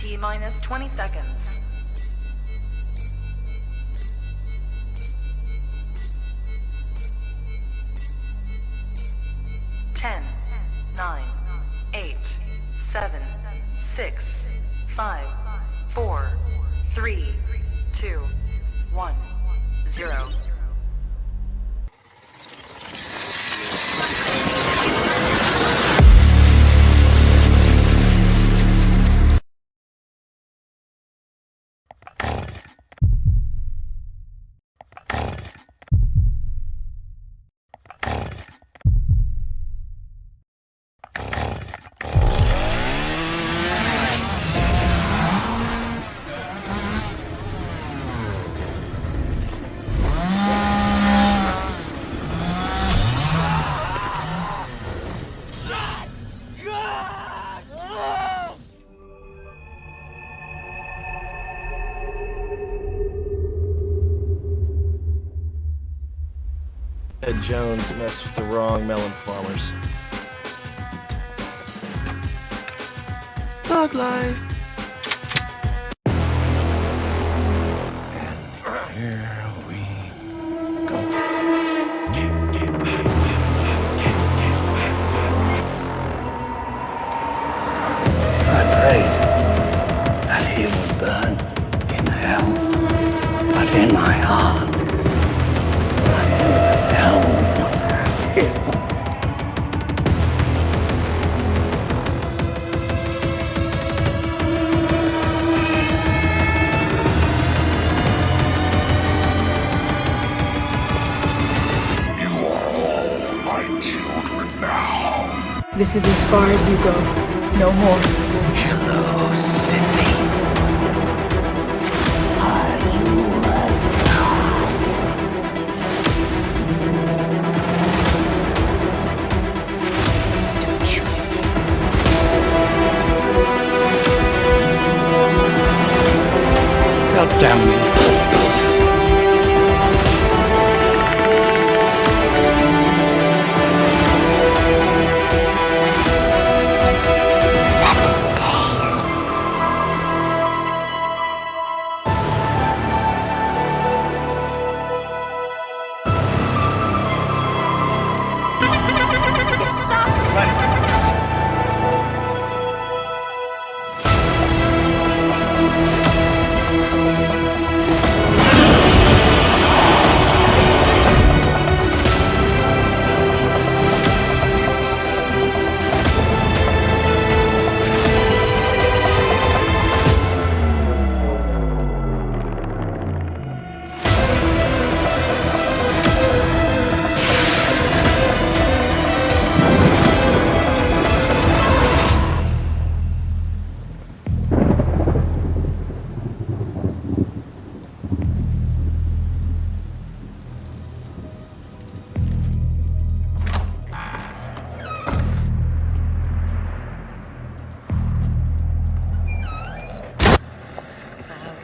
T-minus 20 seconds. 10, 9, 8, 7, 6, 5, 4, 3, 2, 1, 0. Ed Jones messed with the wrong melon farmers. Thug life. And here we go. I prayed that he would burn in hell, but in my heart. This is as far as you go. No more. Hello, Sydney. Are you a God damn me.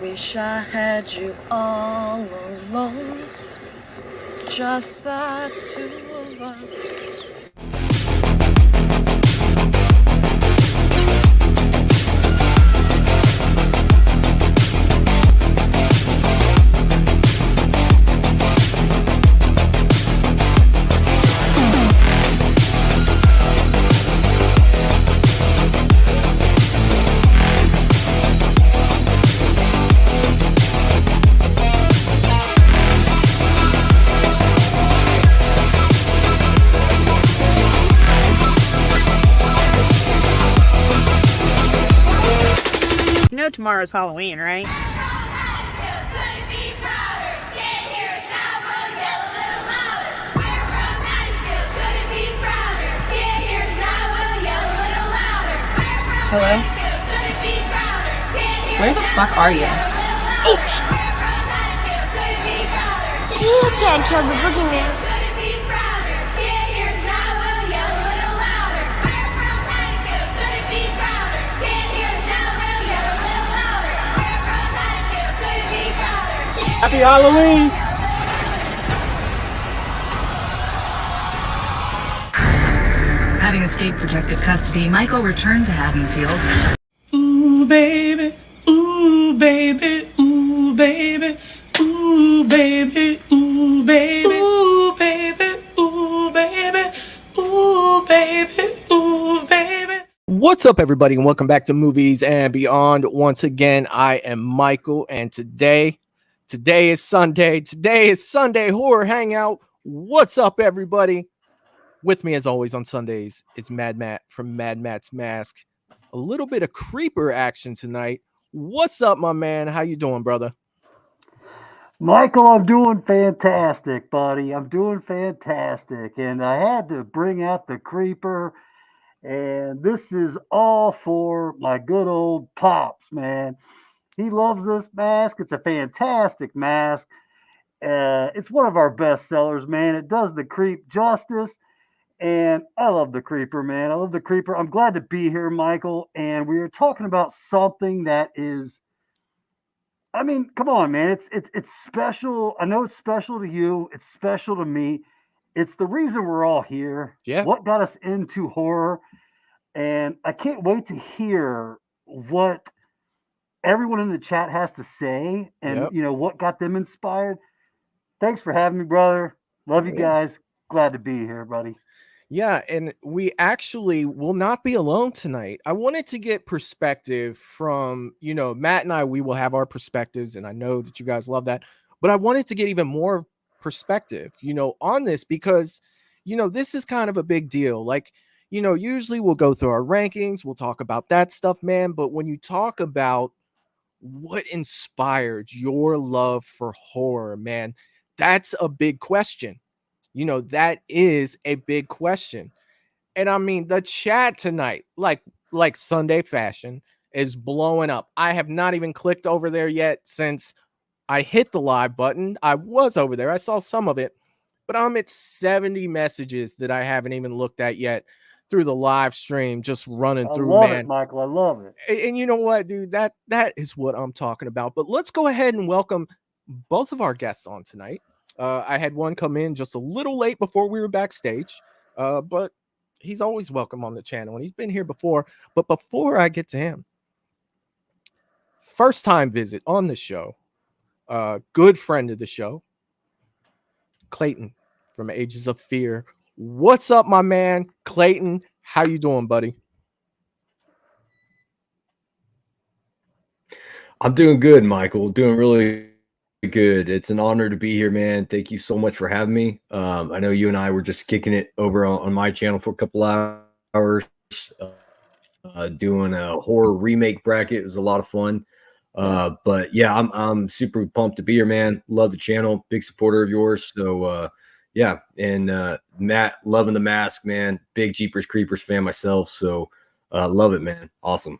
Wish I had you all alone, just the two of us. You know tomorrow's Halloween, right? Hello? Where the fuck are you? You can't kill the boogeyman. Happy Halloween! Having escaped protective custody, Michael returned to Haddonfield. Ooh, baby, ooh, baby, ooh, baby, ooh, baby, ooh, baby, ooh, baby, ooh, baby, ooh, baby, ooh, baby. What's up, everybody, and welcome back to Movies and Beyond. Once again, I am Michael, and today is Sunday. Today is Sunday Horror Hangout. What's up, everybody? With me, as always, on Sundays is Mad Matt from Mad Matt's Mask. A little bit of creeper action tonight. What's up, my man? How you doing, brother? Michael, I'm doing fantastic, buddy. I'm doing fantastic. And I had to bring out the creeper. And this is all for my good old Pops, man. He loves this mask. It's a fantastic mask. It's one of our best sellers, man. It does the creep justice. And I love the creeper, man. I love the creeper. I'm glad to be here, Michael. And we are talking about something that is, I mean, come on, man. It's special. I know it's special to you. It's special to me. It's the reason we're all here. Yeah. What got us into horror? And I can't wait to hear what everyone in the chat has to say and what got them inspired. Thanks for having me, brother. Love you guys. Glad to be here, buddy. Yeah, and we actually will not be alone tonight. I wanted to get perspective from, Matt and I, we will have our perspectives, and I know that you guys love that, but I wanted to get even more perspective, on this because, this is kind of a big deal. Like, usually we'll go through our rankings, we'll talk about that stuff, man, but when you talk about what inspired your love for horror, man, that's a big question. That is a big question. And I mean, the chat tonight, like Sunday fashion, is blowing up. I have not even clicked over there yet since I hit the live button. I was over there. I saw some of it, but I'm at 70 messages that I haven't even looked at yet through the live stream, just running through, man. I love it, Michael. I love it. And you know what, dude? That is what I'm talking about. But let's go ahead and welcome both of our guests on tonight. I had one come in just a little late before we were backstage, but he's always welcome on the channel, and he's been here before. But before I get to him, first time visit on the show, good friend of the show, Clayton from Ages of Fear. What's up, my man? Clayton, how you doing, buddy? I'm doing good, Michael. Doing really good. It's an honor to be here, man. Thank you so much for having me. I know you and I were just kicking it over on my channel for a couple hours, doing a horror remake bracket. It was a lot of fun. But yeah, I'm super pumped to be here, man. Love the channel, big supporter of yours. So yeah, and Matt, loving the mask, man. Big Jeepers Creepers fan myself. So love it, man. Awesome.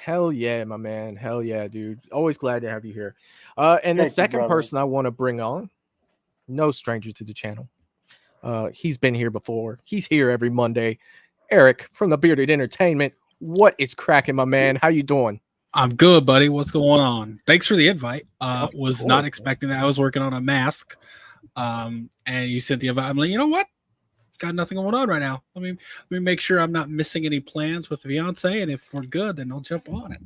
Hell yeah, my man. Hell yeah, dude. Always glad to have you here. And the second person I want to bring on, no stranger to the channel. He's been here before. He's here every Monday. Eric from the Bearded Entertainment. What is cracking, my man? How you doing? I'm good, buddy. What's going on? Thanks for the invite. Was not expecting that. I was working on a mask. And you sent the invite. I'm like, you know what? Got nothing going on right now. Let me make sure I'm not missing any plans with the fiance, and if we're good, then I'll jump on it.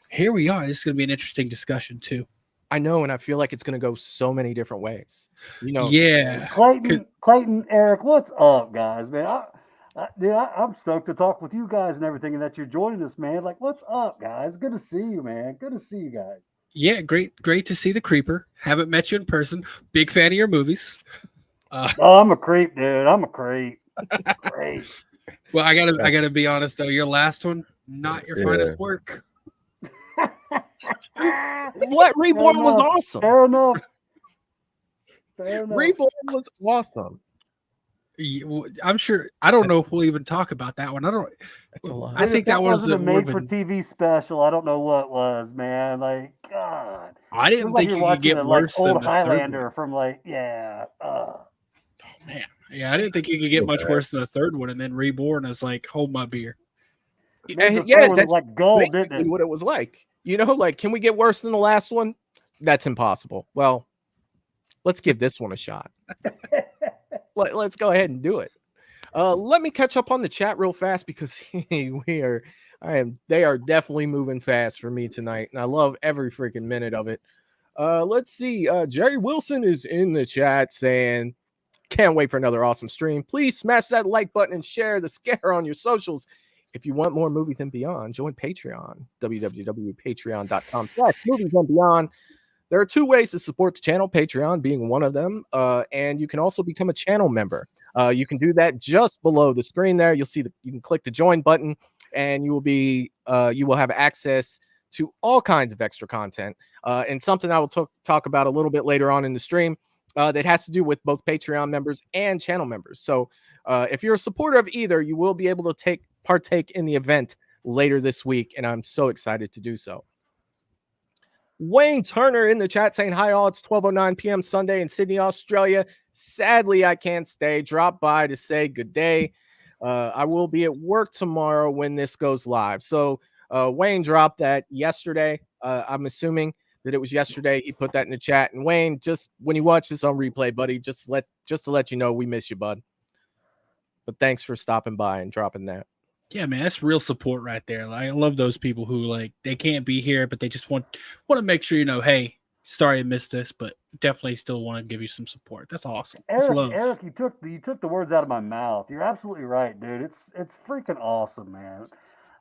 Here we are. This is going to be an interesting discussion too. I know, and I feel like it's going to go so many different ways. Yeah. Clayton, Eric, what's up, guys, man? I'm stoked to talk with you guys and everything, and that you're joining us, man. Like, what's up, guys? Good to see you, man. Good to see you guys. Yeah, great to see the creeper. Haven't met you in person. Big fan of your movies. I'm a creep, dude. I'm a creep. Great. Well, I gotta be honest though. Your last one, not your finest work. What? Reborn was awesome. Fair enough. Reborn was awesome. I'm sure. I don't know if we'll even talk about that one. That's a lot. I think that wasn't a made-for-TV special. I don't know what was, man. Like, God. I didn't think you could get worse than old the Highlander third from Oh man, yeah, I didn't think you could get much worse than the third one, and then Reborn is like, hold my beer. Yeah, that's like gold, didn't it? What it was like. Like, can we get worse than the last one? That's impossible. Well, let's give this one a shot. Let's go ahead and do it. Let me catch up on the chat real fast because we are They are definitely moving fast for me tonight, and I love every freaking minute of it. Let's see. Jerry Wilson is in the chat saying, "Can't wait for another awesome stream. Please smash that like button and share the scare on your socials. If you want more movies and beyond, join Patreon, www.patreon.com/movies and beyond. There are two ways to support the channel, Patreon being one of them, and you can also become a channel member. You can do that just below the screen there. You'll see you can click the join button, and you will have access to all kinds of extra content. And something I will talk about a little bit later on in the stream that has to do with both Patreon members and channel members. So if you're a supporter of either, you will be able to partake in the event later this week, and I'm so excited to do so. Wayne Turner in the chat saying, "Hi all, it's 12:09 p.m. Sunday in Sydney, Australia. Sadly, I can't stay. Drop by to say good day. I will be at work tomorrow when this goes live." So Wayne dropped that yesterday. I'm assuming that it was yesterday. He put that in the chat. And Wayne, just when you watch this on replay, buddy, just to let you know, we miss you, bud. But thanks for stopping by and dropping that. Yeah, man, that's real support right there. Like, I love those people who like they can't be here, but they just want to make sure hey, sorry I missed this, but definitely still want to give you some support. That's awesome. Eric, you took the words out of my mouth. You're absolutely right, dude. It's freaking awesome, man.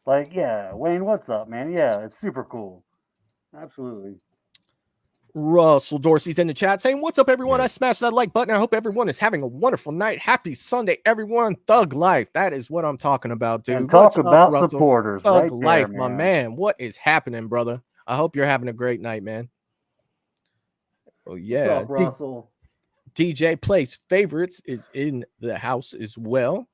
Like, yeah, Wayne, what's up, man? Yeah, it's super cool. Absolutely. Russell Dorsey's in the chat saying, "What's up, everyone? I smashed that like button. I hope everyone is having a wonderful night. Happy Sunday, everyone. Thug life. That is what I'm talking about, dude. And talk about Russell? supporters. Thug right life, there, my man. What is happening, brother? I hope you're having a great night, man." Oh, yeah. What's up, Russell? DJ Plays Favorites is in the house as well.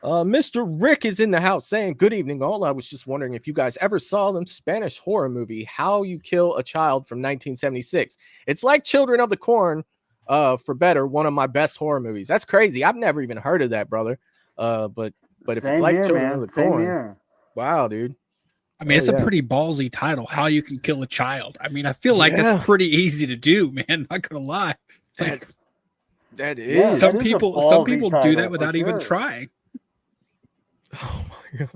Mr. Rick is in the house saying, "Good evening, all. I was just wondering if you guys ever saw the Spanish horror movie, How You Kill a Child from 1976. It's like Children of the Corn, for better, one of my best horror movies." That's crazy. I've never even heard of that, brother. But if it's like Children of the Corn, wow, dude. I mean, it's a pretty ballsy title, How You Can Kill a Child. I mean, I feel like that's pretty easy to do, man. Not gonna lie. Like, that is. Some people do that without even trying. Oh my god.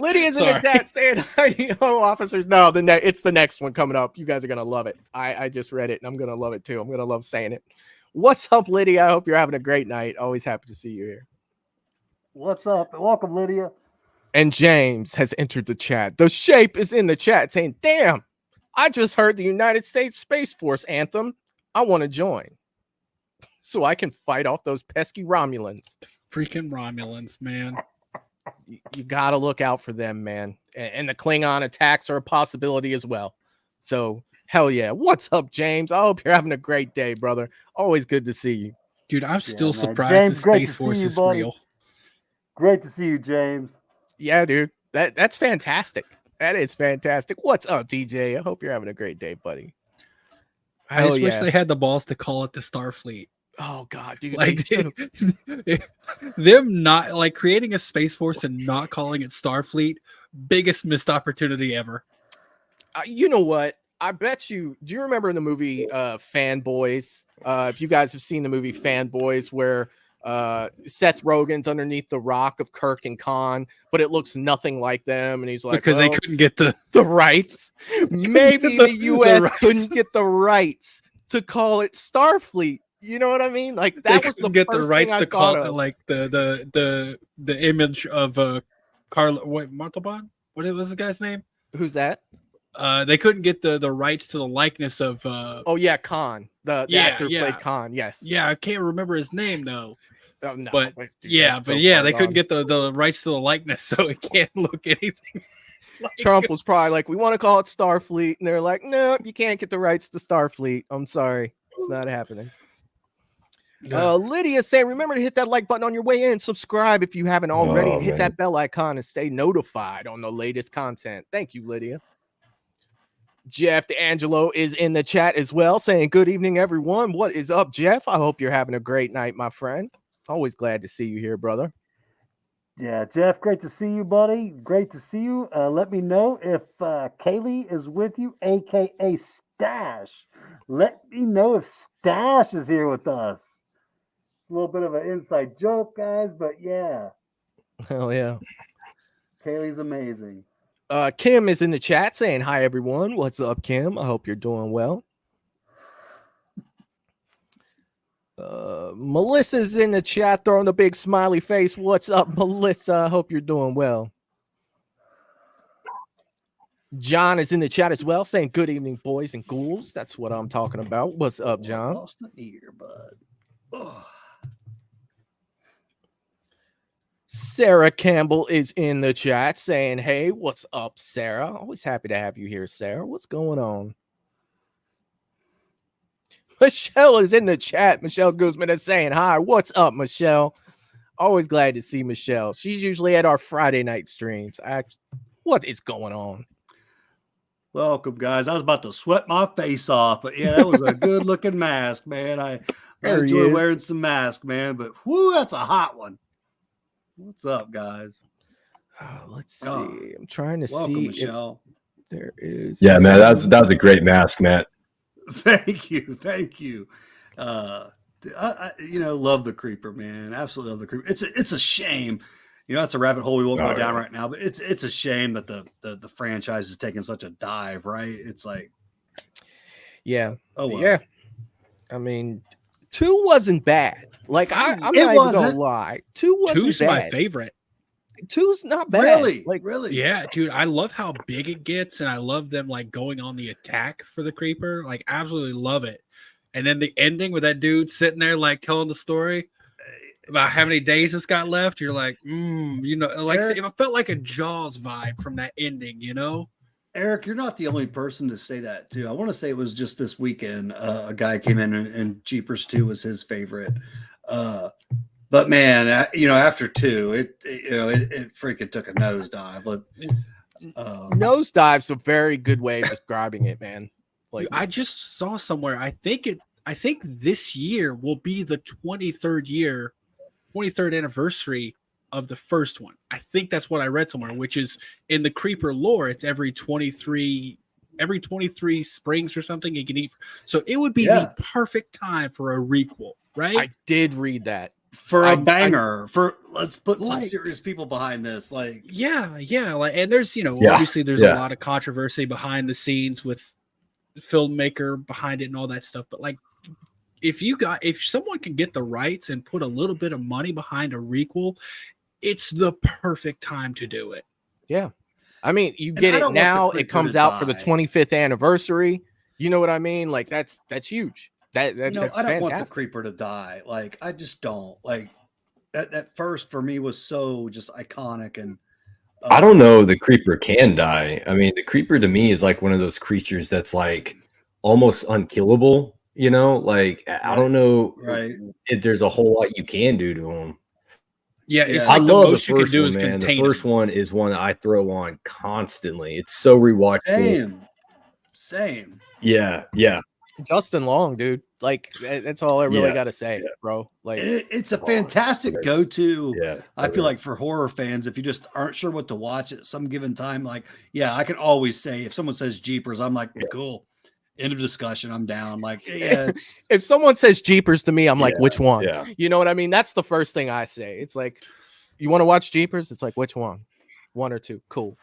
Lydia's in the chat saying, "Hello, officers." No, it's the next one coming up. You guys are gonna love it. I just read it and I'm gonna love it too. I'm gonna love saying it. What's up, Lydia? I hope you're having a great night. Always happy to see you here. What's up? Welcome, Lydia. And James has entered the chat. The Shape is in the chat saying, "Damn, I just heard the United States Space Force anthem. I want to join so I can fight off those pesky Romulans." Freaking Romulans, man. You got to look out for them, man. And the Klingon attacks are a possibility as well. So, hell yeah. What's up, James? I hope you're having a great day, brother. Always good to see you. Dude, I'm still surprised James, the Space Force is real. Great to see you, James. Yeah, dude. That's fantastic. That is fantastic. What's up, DJ? I hope you're having a great day, buddy. I just wish they had the balls to call it the Starfleet. Oh god, dude! Like them not like creating a Space Force and not calling it Starfleet, biggest missed opportunity ever. You know what? I bet you. Do you remember in the movie Fanboys? If you guys have seen the movie Fanboys, where Seth Rogen's underneath the rock of Kirk and Khan, but it looks nothing like them, and he's like, because they couldn't get the rights. Maybe the U.S. couldn't get the rights to call it Starfleet. You know what I mean? Like that was the get the first rights thing to I call thought it of. like the image of Carla. Wait, Montalban? What was the guy's name? Who's that? They couldn't get the rights to the likeness of. Oh yeah, Khan. The actor played Khan. Yes. Yeah, I can't remember his name though. Oh, no, but dude, they couldn't get the rights to the likeness, so it can't look anything. Like Trump was probably like, "We want to call it Starfleet," and they're like, "No, you can't get the rights to Starfleet. I'm sorry, it's not happening." Lydia saying, "Remember to hit that like button on your way in. Subscribe if you haven't already. And hit that bell icon and stay notified on the latest content." Thank you, Lydia. Jeff D'Angelo is in the chat as well, saying, "Good evening, everyone. What is up, Jeff? I hope you're having a great night, my friend. Always glad to see you here, brother." Yeah, Jeff, great to see you, buddy. Great to see you. Let me know if Kaylee is with you, a.k.a. Stash. Let me know if is here with us. A little bit of an inside joke, guys, but yeah. Hell yeah. Kaylee's amazing. Kim is in the chat saying hi everyone. What's up, Kim? I hope you're doing well. Melissa's in the chat throwing a big smiley face. What's up, Melissa? I hope you're doing well. John is in the chat as well, saying good evening, boys and ghouls. That's what I'm talking about. What's up, John? Lost an ear, bud. Ugh. Sarah Campbell is in the chat saying, hey, what's up, Sarah? Always happy to have you here, Sarah. What's going on? Michelle is in the chat. Michelle Guzman is saying, hi, what's up, Michelle? Always glad to see Michelle. She's usually at our Friday night streams. What is going on? Welcome, guys. I was about to sweat my face off, but yeah, that was a good looking mask, man. I enjoy wearing some masks, man, but whoo, that's a hot one. What's up, guys? Let's see. I'm trying to see Michelle. If there is. Yeah, man, that was a great mask, Matt. Thank you. I love the Creeper, man. Absolutely love the Creeper. It's a shame. It's a rabbit hole we won't go down right now, but it's a shame that the franchise is taking such a dive, right? It's like, yeah. Oh well. Yeah. I mean, 2 wasn't bad. Like I'm not even gonna lie. 2 wasn't 2's bad. my favorite. 2's not bad. Really? Like really? Yeah, dude. I love how big it gets, and I love them like going on the attack for the Creeper. Like, absolutely love it. And then the ending with that dude sitting there like telling the story about how many days it's got left. You're like, like Eric, it felt like a Jaws vibe from that ending, Eric, you're not the only person to say that too. I want to say it was just this weekend. A guy came in and Jeepers 2 was his favorite. But man, after 2, it freaking took a nosedive. But nosedive's a very good way of describing it, man. Like I just saw somewhere. I think this year will be the 23rd anniversary of the first one. I think that's what I read somewhere, which is in the Creeper lore, it's every 23 springs or something you can eat. So it would be the perfect time for a requel, right? I did read that. For a banger, let's put some serious people behind this. Like, yeah. Like, and there's, obviously there's a lot of controversy behind the scenes with the filmmaker behind it and all that stuff. But like, if someone can get the rights and put a little bit of money behind a requel, it's the perfect time to do it. Yeah. I mean, you get it now. It comes out for the 25th anniversary. You know what I mean? Like that's huge. That's I don't fantastic. want the Creeper to die. Like, I just don't. Like, that first for me was so just iconic. And I don't know the Creeper can die. I mean, the Creeper to me is like one of those creatures that's like almost unkillable. Like I don't know if there's a whole lot you can do to him. Yeah, it's I like love the most you can do is man. contain The first one is one that I throw on constantly. It's so rewatchable. Same. Yeah. Justin Long, dude. Like that's all I really got to say, bro. Like it's a fantastic go-to. I feel like for horror fans, if you just aren't sure what to watch at some given time, like, I can always say if someone says Jeepers, I'm like, cool. End of discussion. I'm down. Like, if someone says Jeepers to me, I'm like, which one? Yeah. You know what I mean? That's the first thing I say. It's like, you want to watch Jeepers? It's like, which one? 1 or 2? Cool.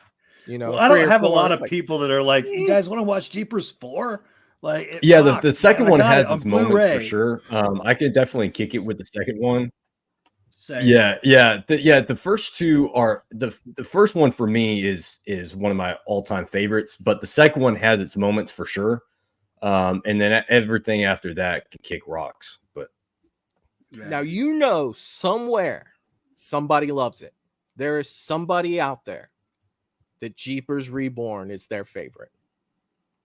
I don't have a lot of people that are like, you guys want to watch Jeepers 4? Like, the second one has its moments for sure. I could definitely kick it with the second one. Same. The first 2 are the first one for me is one of my all-time favorites, but the second one has its moments for sure. And then everything after that can kick rocks. But now somewhere somebody loves it. There is somebody out there that Jeepers Reborn is their favorite.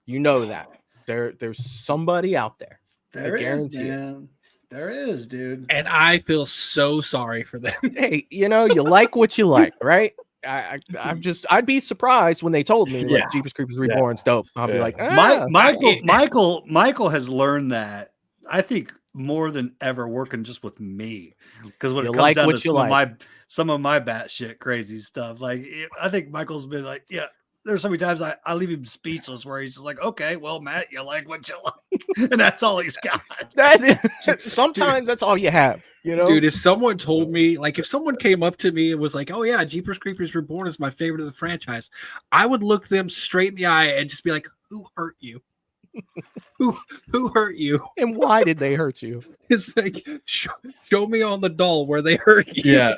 You know that. There's somebody out there. There is, man. There is, dude. And I feel so sorry for them. Hey, you like what you like, right? I'd be surprised when they told me like Jeepers Creepers Reborn's dope. I'll be like, Michael has learned that, I think, more than ever working just with me, because when it comes down to some of my batshit crazy stuff, like I think Michael's been like, there's so many times I leave him speechless where he's just like, okay, well, Matt, you like what you like. And that's all he's got. Sometimes that's all you have, you know? Dude, if someone told me, like, if someone came up to me and was like, oh, yeah, Jeepers Creepers Reborn is my favorite of the franchise, I would look them straight in the eye and just be like, who hurt you? Who hurt you? And why did they hurt you? It's like, show me on the doll where they hurt you. Yeah.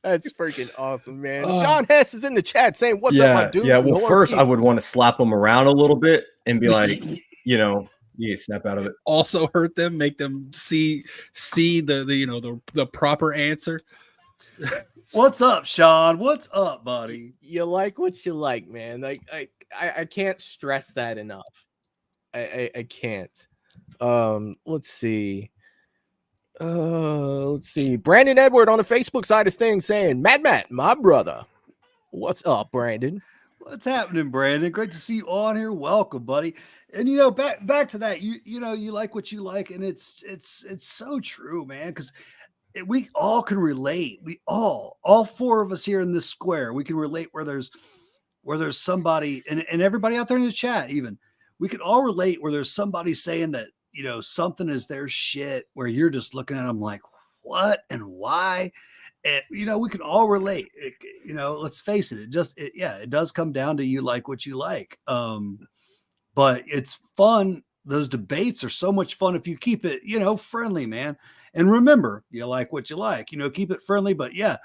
That's freaking awesome, man. Sean Hess is in the chat saying, what's up, my dude? Yeah, well, first, I would want to slap them around a little bit and be like, you know, you snap out of it. Also hurt them, make them see the proper answer. What's up, Sean? What's up, buddy? You like what you like, man. Like I can't stress that enough. I can't. Let's see. Brandon Edward on the Facebook side of things saying, Matt, my brother. What's up, Brandon? What's happening, Brandon? Great to see you on here. Welcome, buddy. And you know, back to that. You know, you like what you like, and it's so true, man. Because we all can relate. We all four of us here in this square, we can relate where there's somebody, and everybody out there in the chat, even we can all relate where there's somebody saying that, you know, something is their shit, where you're just looking at them like, what and why? And, you know, we can all relate. You know, let's face it. It does come down to you like what you like. But it's fun. Those debates are so much fun if you keep it, you know, friendly, man. And remember, you like what you like, you know, keep it friendly. But yeah,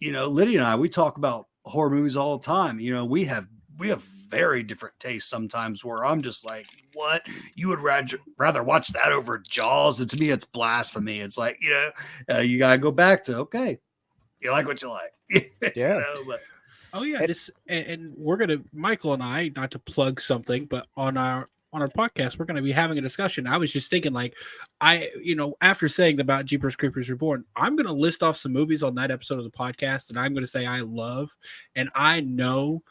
you know, Lydia and I, we talk about horror movies all the time. You know, we have very different tastes sometimes, where I'm just like, what? You would rather watch that over Jaws? And to me, it's blasphemy. It's like, you know, you got to go back to, okay, you like what you like. Yeah. You know, but, oh, yeah. And we're going to, Michael and I, not to plug something, but on our podcast, we're going to be having a discussion. I was just thinking, like, after saying about Jeepers Creepers Reborn, I'm going to list off some movies on that episode of the podcast that I'm going to say I love. And I know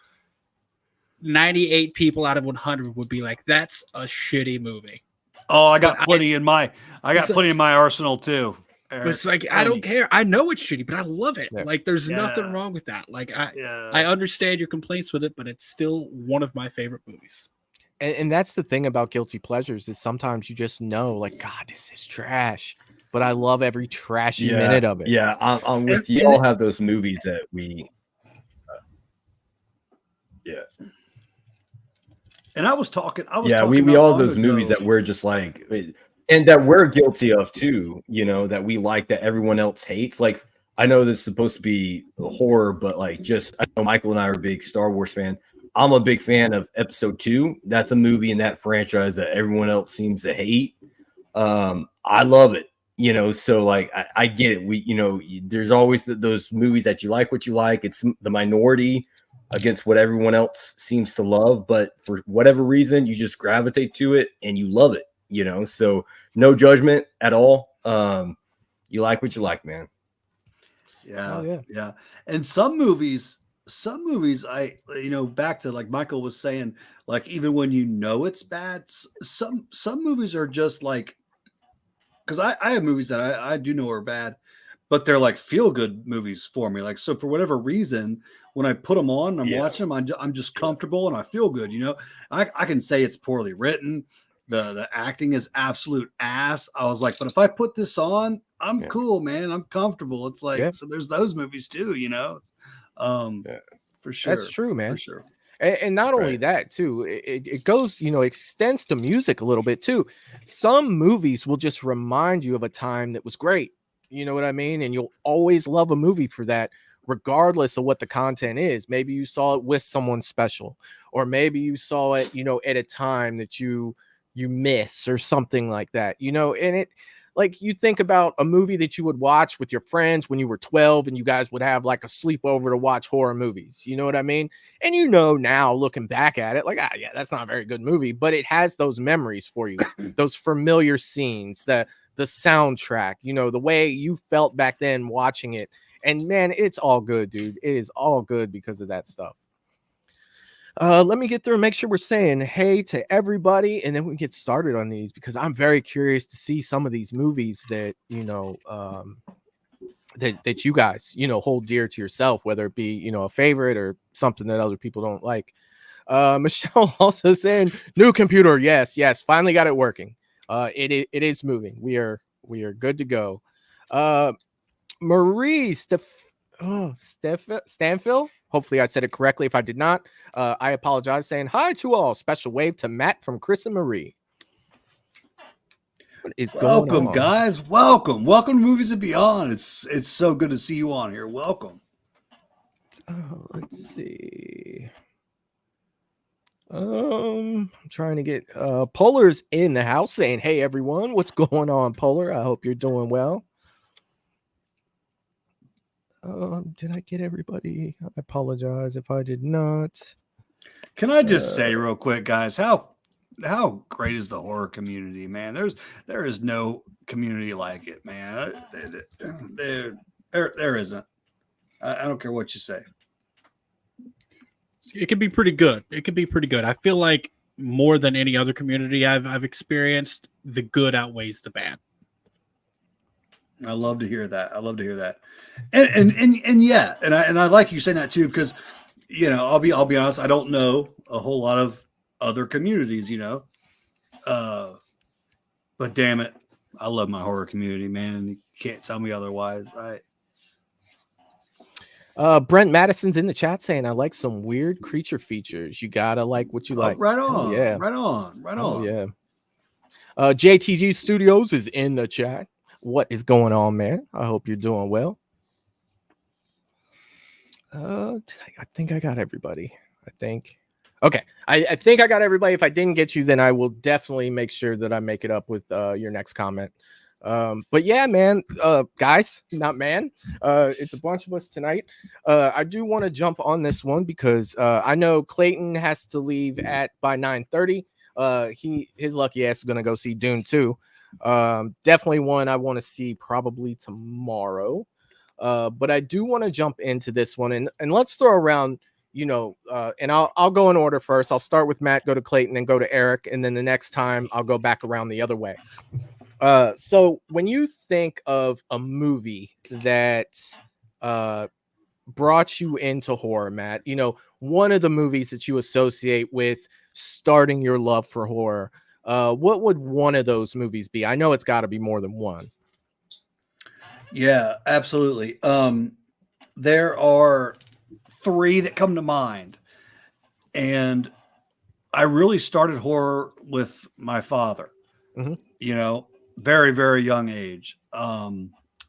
98 people out of 100 would be like, that's a shitty movie. Oh, I got plenty in my arsenal too. But it's like, I don't care. I know it's shitty, but I love it. Yeah. Like, there's nothing wrong with that. Like, I understand your complaints with it, but it's still one of my favorite movies. And that's the thing about guilty pleasures, is sometimes you just know, like, God, this is trash, but I love every trashy minute of it. Yeah, I'm with you. All have those movies that we And I was talking. We all those movies that we're just like, and that we're guilty of too, you know, that we like that everyone else hates. Like, I know this is supposed to be horror, but like, just, I know Michael and I are a big Star Wars fan. I'm a big fan of Episode 2. That's a movie in that franchise that everyone else seems to hate. I love it, you know, so like, I get it. We, you know, there's always those movies that you like what you like. It's the minority against what everyone else seems to love, but for whatever reason, you just gravitate to it and you love it, you know, so no judgment at all. You like what you like, man. Yeah. And some movies, you know, back to like Michael was saying, like, even when you know it's bad, some movies are just like, because I have movies that I do know are bad, but they're like feel good movies for me. Like, so for whatever reason, when I put them on and I'm watching them, I'm just comfortable and I feel good. You know, I can say it's poorly written. The acting is absolute ass. I was like, but if I put this on, I'm cool, man. I'm comfortable. It's like, so there's those movies too, you know? For sure. That's true, man. For sure. And not only that too, it goes, you know, extends to music a little bit too. Some movies will just remind you of a time that was great. You know what I mean? And you'll always love a movie for that, regardless of what the content is. Maybe you saw it with someone special, or maybe you saw it, you know, at a time that you miss or something like that, you know. And it, like, you think about a movie that you would watch with your friends when you were 12 and you guys would have like a sleepover to watch horror movies. You know what I mean? And you know, now looking back at it, like, yeah, that's not a very good movie, but it has those memories for you, those familiar scenes, the soundtrack, you know, the way you felt back then watching it. And man, it's all good, dude. It is all good because of that stuff. Let me get through and make sure we're saying hey to everybody, and then we get started on these, because I'm very curious to see some of these movies that, you know, that you guys, you know, hold dear to yourself, whether it be, you know, a favorite or something that other people don't like. Michelle also saying new computer. Yes, finally got it working. It is moving. We are good to go. Marie Stanfield. Hopefully I said it correctly. If I did not, I apologize. Saying hi to all. Special wave to Matt from Chris and Marie. What is going Welcome, on? guys. Welcome to Movies and Beyond. It's so good to see you on here. Welcome. Let's see. I'm trying to get Polar's in the house saying, hey everyone, what's going on, Polar? I hope you're doing well. Did I get everybody? I apologize if I did not. Can I just say real quick, guys, how great is the horror community, man? There is no community like it, man. There isn't. I don't care what you say. It could be pretty good. I feel like more than any other community I've experienced, the good outweighs the bad. I love to hear that. And yeah, and I like you saying that too, because you know, I'll be honest, I don't know a whole lot of other communities, you know. But damn it, I love my horror community, man. You can't tell me otherwise. Brent Madison's in the chat saying I like some weird creature features. You gotta like what you like. Right on. Yeah. Right on. Yeah. JTG Studios is in the chat. What is going on, man? I hope you're doing well. I think I got everybody. Okay. I think I got everybody. If I didn't get you, then I will definitely make sure that I make it up with your next comment. But yeah, man, guys, not man. It's a bunch of us tonight. I do want to jump on this one because I know Clayton has to leave by 9:30. His lucky ass is gonna go see Dune 2. Definitely one I want to see probably tomorrow. But I do want to jump into this one and let's throw around, you know, and I'll go in order first. I'll start with Matt, go to Clayton, then go to Eric, and then the next time I'll go back around the other way. So when you think of a movie that brought you into horror, Matt, you know, one of the movies that you associate with starting your love for horror, what would one of those movies be? I know it's got to be more than one. Yeah, absolutely. There are 3 that come to mind, and I really started horror with my father. Mm-hmm. You know, very, very young age.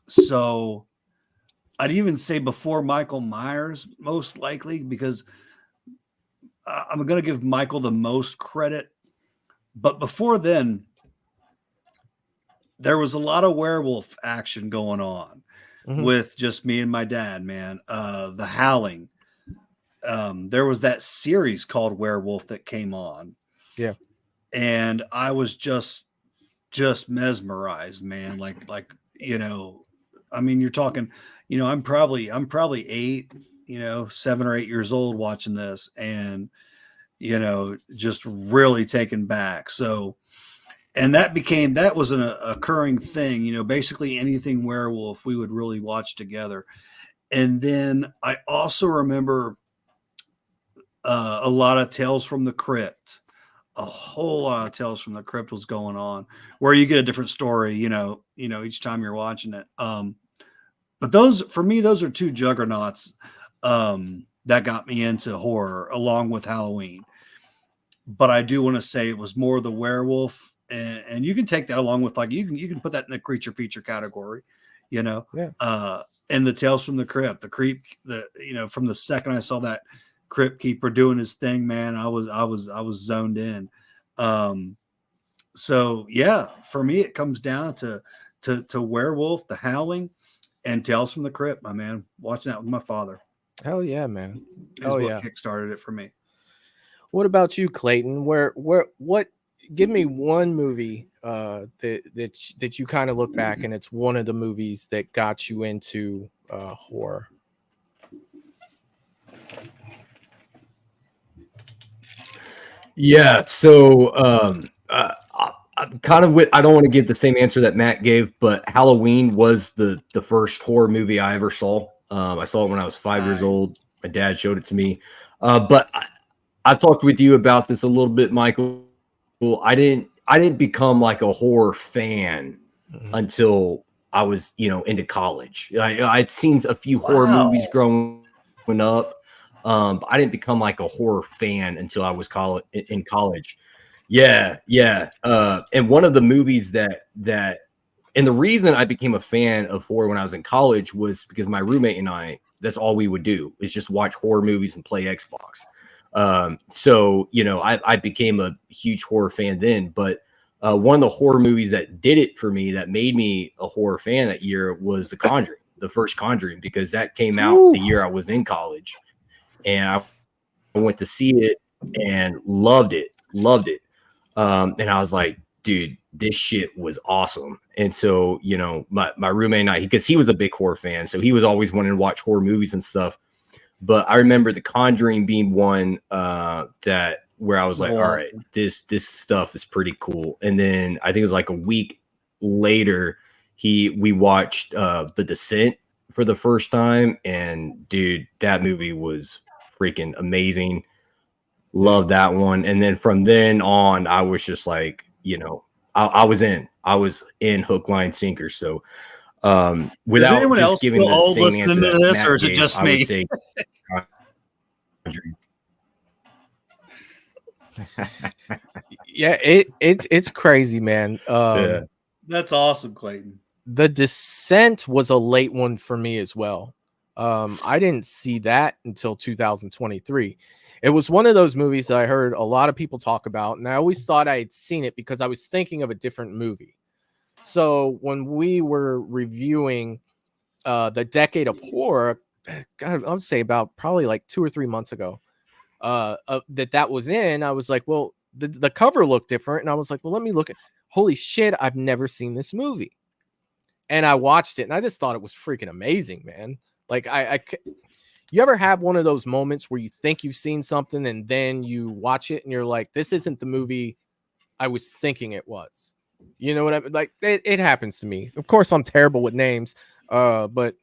So I'd even say before Michael Myers, most likely, because I'm going to give Michael the most credit. But before then, there was a lot of werewolf action going on with just me and my dad, man. The Howling. There was that series called Werewolf that came on. Yeah. And I was just mesmerized, man. Like, you know, I mean, you're talking, you know, I'm probably 8, you know, 7 or 8 years old watching this and, you know, just really taken back. So, and that was an occurring thing, you know, basically anything werewolf we would really watch together. And then I also remember a lot of Tales from the Crypt. A whole lot of Tales from the Crypt was going on, where you get a different story, you know, each time you're watching it. But those, for me, those are 2 juggernauts that got me into horror, along with Halloween. But I do want to say it was more the werewolf, and you can take that along with, like, you can put that in the creature feature category, you know. Yeah. And the Tales from the Crypt, you know, from the second I saw that Crypt Keeper doing his thing, man, I was zoned in. So yeah, for me it comes down to Werewolf, The Howling, and Tales from the Crypt, my man. Watching that with my father. Hell yeah, man. What kickstarted it for me. What about you, Clayton? What give me one movie that you kind of look back and it's one of the movies that got you into horror. Yeah, so I'm kind of with. I don't want to give the same answer that Matt gave, but Halloween was the first horror movie I ever saw. I saw it when I was 5 years old. My dad showed it to me. But I talked with you about this a little bit, Michael. I didn't become like a horror fan until I was, into college. I'd seen a few horror movies growing up. But I didn't become like a horror fan until I was in college. Yeah. And one of the movies and the reason I became a fan of horror when I was in college was because my roommate and I, that's all we would do is just watch horror movies and play Xbox. So, I became a huge horror fan then, but one of the horror movies that did it for me, that made me a horror fan that year, was The Conjuring, the first Conjuring, because that came out the year I was in college, and I went to see it and loved it. And I was like, dude, this shit was awesome. And so, my roommate and I, because he was a big horror fan, so he was always wanting to watch horror movies and stuff. But I remember The Conjuring being one that where I was like, all right, this stuff is pretty cool. And then I think it was like a week later, we watched The Descent for the first time, and dude, that movie was freaking amazing. Love that one. And then from then on, I was just like, I was in hook, line, sinker. So without just giving the same answer that this, Matt or is it gave, just I me? would say Yeah, it's crazy, man. yeah. That's awesome, Clayton. The Descent was a late one for me as well. I didn't see that until 2023. It was one of those movies that I heard a lot of people talk about, and I always thought I had seen it because I was thinking of a different movie. So when we were reviewing the Decade of Horror, God, I would say about probably like 2 or 3 months ago, that was in, I was like, well, the cover looked different, and I was like, well, let me look at. Holy shit, I've never seen this movie. And I watched it, and I just thought it was freaking amazing, man. Like, you ever have one of those moments where you think you've seen something, and then you watch it, and you're like, this isn't the movie I was thinking it was. You know what I mean? Like, it happens to me. Of course, I'm terrible with names, but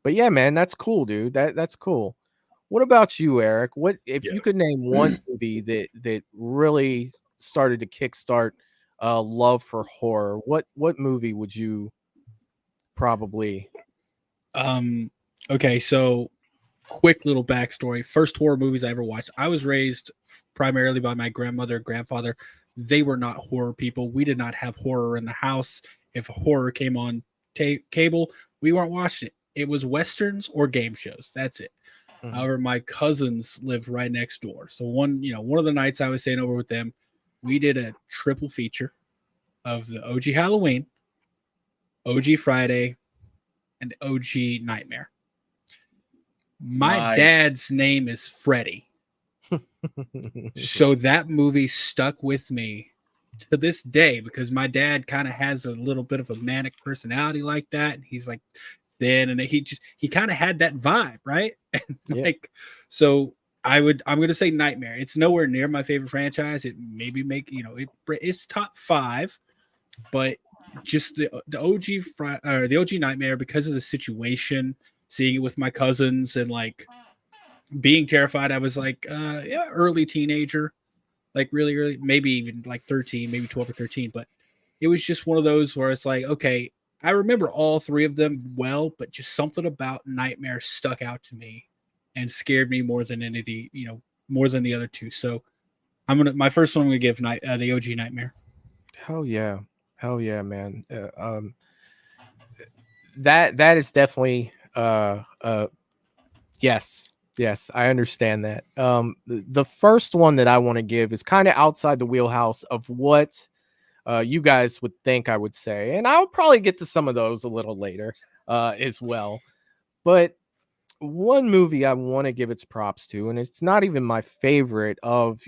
yeah, man, that's cool, dude. That's cool. What about you, Eric? What if you could name one movie that really started to kickstart love for horror? What movie would you probably? Okay, so quick little backstory. First horror movies I ever watched. I was raised primarily by my grandmother and grandfather. They were not horror people. We did not have horror in the house. If horror came on cable, we weren't watching it. It was westerns or game shows. That's it. Mm-hmm. However, my cousins lived right next door. So one of the nights I was staying over with them, we did a triple feature of the OG Halloween, OG Friday, and OG Nightmare. My dad's name is Freddy. So that movie stuck with me to this day because my dad kind of has a little bit of a manic personality like that. He's like thin, and he kind of had that vibe, right? And so I'm going to say Nightmare. It's nowhere near my favorite franchise. It maybe it's top 5, but just the OG the OG Nightmare, because of the situation, seeing it with my cousins and like being terrified. I was like, early teenager, like really early, maybe even like 13, maybe 12 or 13. But it was just one of those where it's like, okay, I remember all 3 of them well, but just something about Nightmare stuck out to me and scared me more than any of the, more than the other 2. So my first one I'm gonna give the OG Nightmare. Hell yeah, man. That is definitely yes, I understand that. The first one that I want to give is kind of outside the wheelhouse of what you guys would think I would say, and I'll probably get to some of those a little later as well. But one movie I want to give its props to, and it's not even my favorite of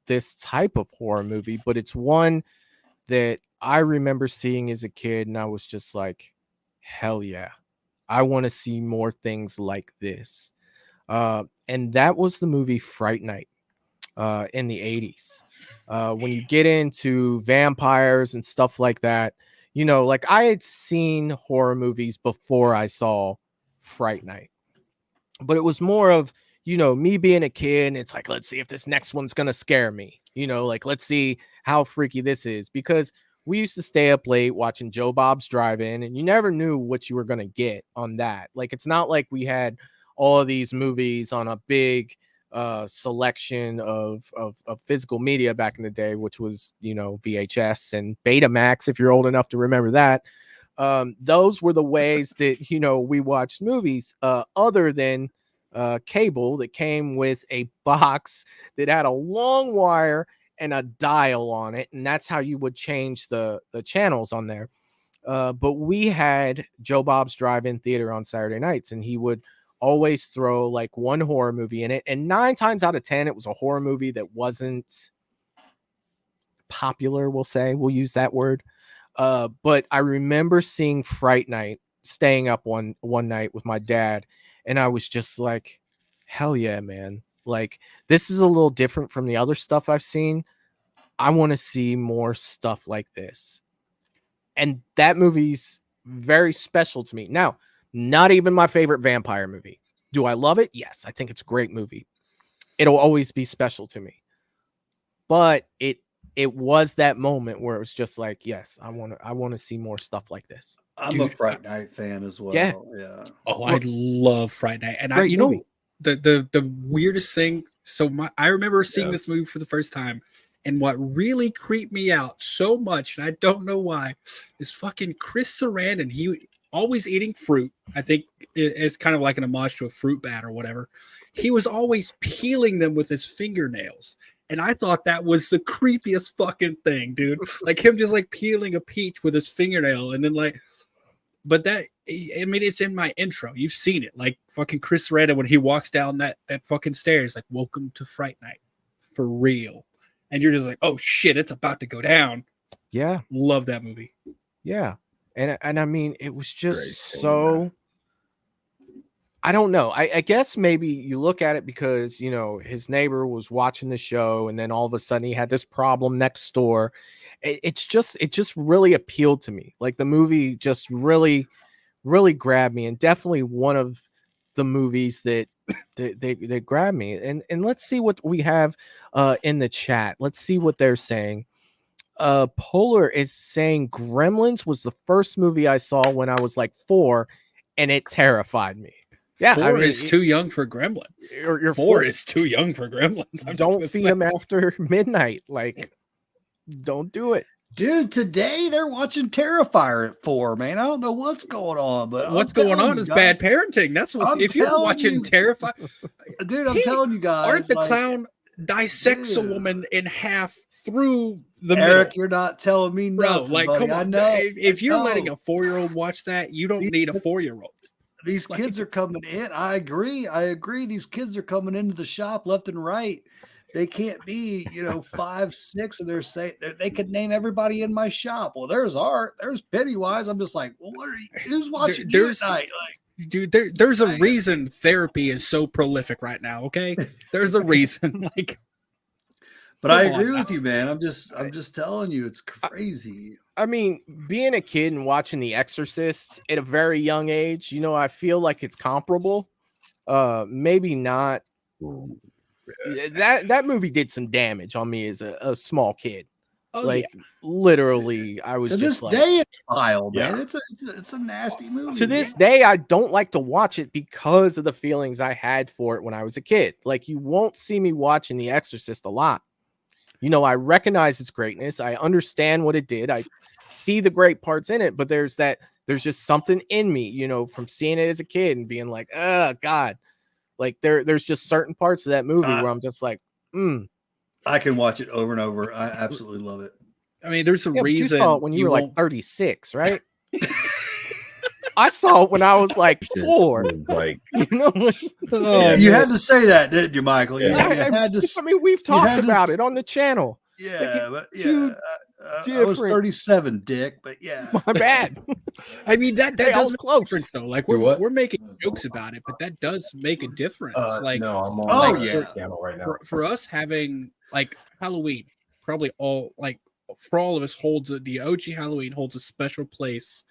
this type of horror movie, but it's one that I remember seeing as a kid, and I was just like, hell yeah, I want to see more things like this. And that was the movie Fright Night. in the 80s. When you get into vampires and stuff like that, you know, like I had seen horror movies before I saw Fright Night, but it was more of, you know, me being a kid, and it's like, let's see if this next one's gonna scare me, you know, like let's see how freaky this is, because we used to stay up late watching Joe Bob's Drive-In, and you never knew what you were gonna get on that. Like, it's not like we had all of these movies on a big selection of physical media back in the day, which was, you know, VHS and Betamax, if you're old enough to remember that. Those were the ways that, you know, we watched movies, other than cable that came with a box that had a long wire and a dial on it, and that's how you would change the channels on there. But we had Joe Bob's Drive-In Theater on Saturday nights, and he would always throw like one horror movie in it, and 9 times out of 10 it was a horror movie that wasn't popular, we'll use that word. But I remember seeing Fright Night, staying up one night with my dad, and I was just like, hell yeah, man, like this is a little different from the other stuff I've seen. I want to see more stuff like this. And that movie's very special to me. Now, not even my favorite vampire movie. Do I love it? Yes, I think it's a great movie. It'll always be special to me. But it was that moment where it was just like, yes, I want to see more stuff like this. I'm a Fright Night fan as well. Yeah. Oh, I love Fright Night. And Great movie. know, the weirdest thing. So I remember seeing this movie for the first time, and what really creeped me out so much, and I don't know why, is fucking Chris Sarandon. He always eating fruit. I think it's kind of like an homage to a fruit bat or whatever. He was always peeling them with his fingernails. And I thought that was the creepiest fucking thing, dude. Like him just like peeling a peach with his fingernail. And then like, but that, I mean, it's in my intro. You've seen it. Like fucking Chris Sarandon, when he walks down that fucking stairs, like, welcome to Fright Night. For real. And you're just like, oh shit, it's about to go down. Yeah. Love that movie. Yeah. And I mean, it was just so, I don't know. I guess maybe you look at it because, you know, his neighbor was watching the show, and then all of a sudden he had this problem next door. It just really appealed to me. Like the movie just really, really grabbed me, and definitely one of the movies that they grabbed me. And let's see what we have in the chat. Let's see what they're saying. Polar is saying Gremlins was the first movie I saw when I was like 4, and it terrified me. Yeah, 4 is too young for Gremlins. Your 4 is too young for Gremlins. Don't feed them after midnight. Like, don't do it. Dude, today they're watching Terrifier at 4, man. I don't know what's going on, but what's going on is bad parenting. That's what, if you're watching Terrifier, dude, I'm telling you guys, Art the Clown dissects a woman in half through the Eric, middle. you're not telling me nothing, bro. Like, buddy. come on, I know. if you're letting a 4-year-old watch that, you don't need a 4-year-old. These kids are coming in. I agree. These kids are coming into the shop left and right. They can't be, 5, 6, and they're saying they could name everybody in my shop. Well, there's Art, there's Pennywise. I'm just like, well, who's watching you at night? Like, dude, there's a reason therapy is so prolific right now. Okay, there's a reason. Like, but I agree with you, man. I'm just telling you, it's crazy. I mean, being a kid and watching The Exorcist at a very young age, I feel like it's comparable. Maybe not. That movie did some damage on me as a small kid. Literally, I was to just this like, day it's vile, man. It's a nasty movie. To this day, I don't like to watch it because of the feelings I had for it when I was a kid. Like, you won't see me watching The Exorcist a lot. I recognize its greatness. I understand what it did. I see the great parts in it, but there's just something in me, from seeing it as a kid and being like, oh God. Like there's just certain parts of that movie where I'm just like, I can watch it over and over. I absolutely love it. I mean, there's a reason. You saw it when you were like 36, right? I saw it when I was like 4. Like, you had to say that, didn't you, Michael? Yeah. I mean, we've talked about it on the channel. Yeah, like, I was 37, Dick, but yeah. My bad. I mean that Hey, I does was make close. a difference though. Like You're what? we're making jokes about it, but that does make a difference. Like no, I'm on Oh, the yeah. channel right now. for us having like Halloween, probably all like for all of us the OG Halloween holds a special place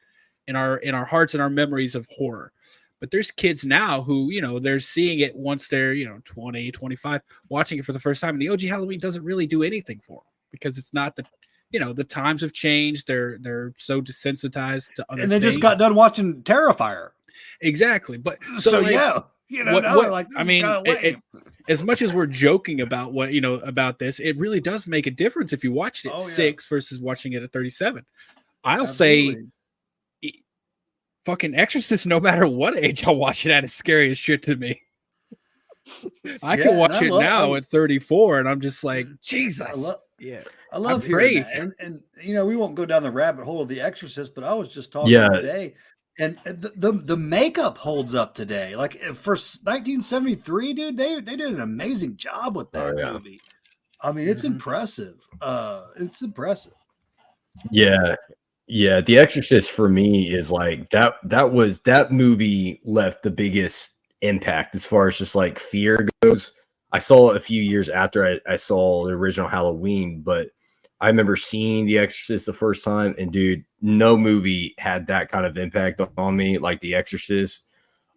in our hearts and our memories of horror. But there's kids now who, you know, they're seeing it once they're, you know, 20, 25, watching it for the first time. And the OG Halloween doesn't really do anything for them because it's not the, you know, the times have changed. They're so desensitized to other And they just things. got done watching Terrifier. Exactly. But So like, yeah, you know, now they're like, this I mean, is kinda lame. as much as we're joking about what, you know, about this, it really does make a difference if you watched it at 6 versus watching it at 37. I'll say fucking Exorcist, no matter what age I'll watch it at, is scary as shit to me. I can watch it now at 34, and I'm just like, Jesus. I love hearing that. And you know, we won't go down the rabbit hole of The Exorcist, but I was just talking today, and the makeup holds up today. Like for 1973, dude, they did an amazing job with that movie. I mean, it's impressive. It's impressive. Yeah. Yeah, The Exorcist for me is like that movie left the biggest impact as far as just like fear goes. I saw it a few years after I saw the original Halloween, but I remember seeing The Exorcist the first time, and dude, no movie had that kind of impact on me like The Exorcist.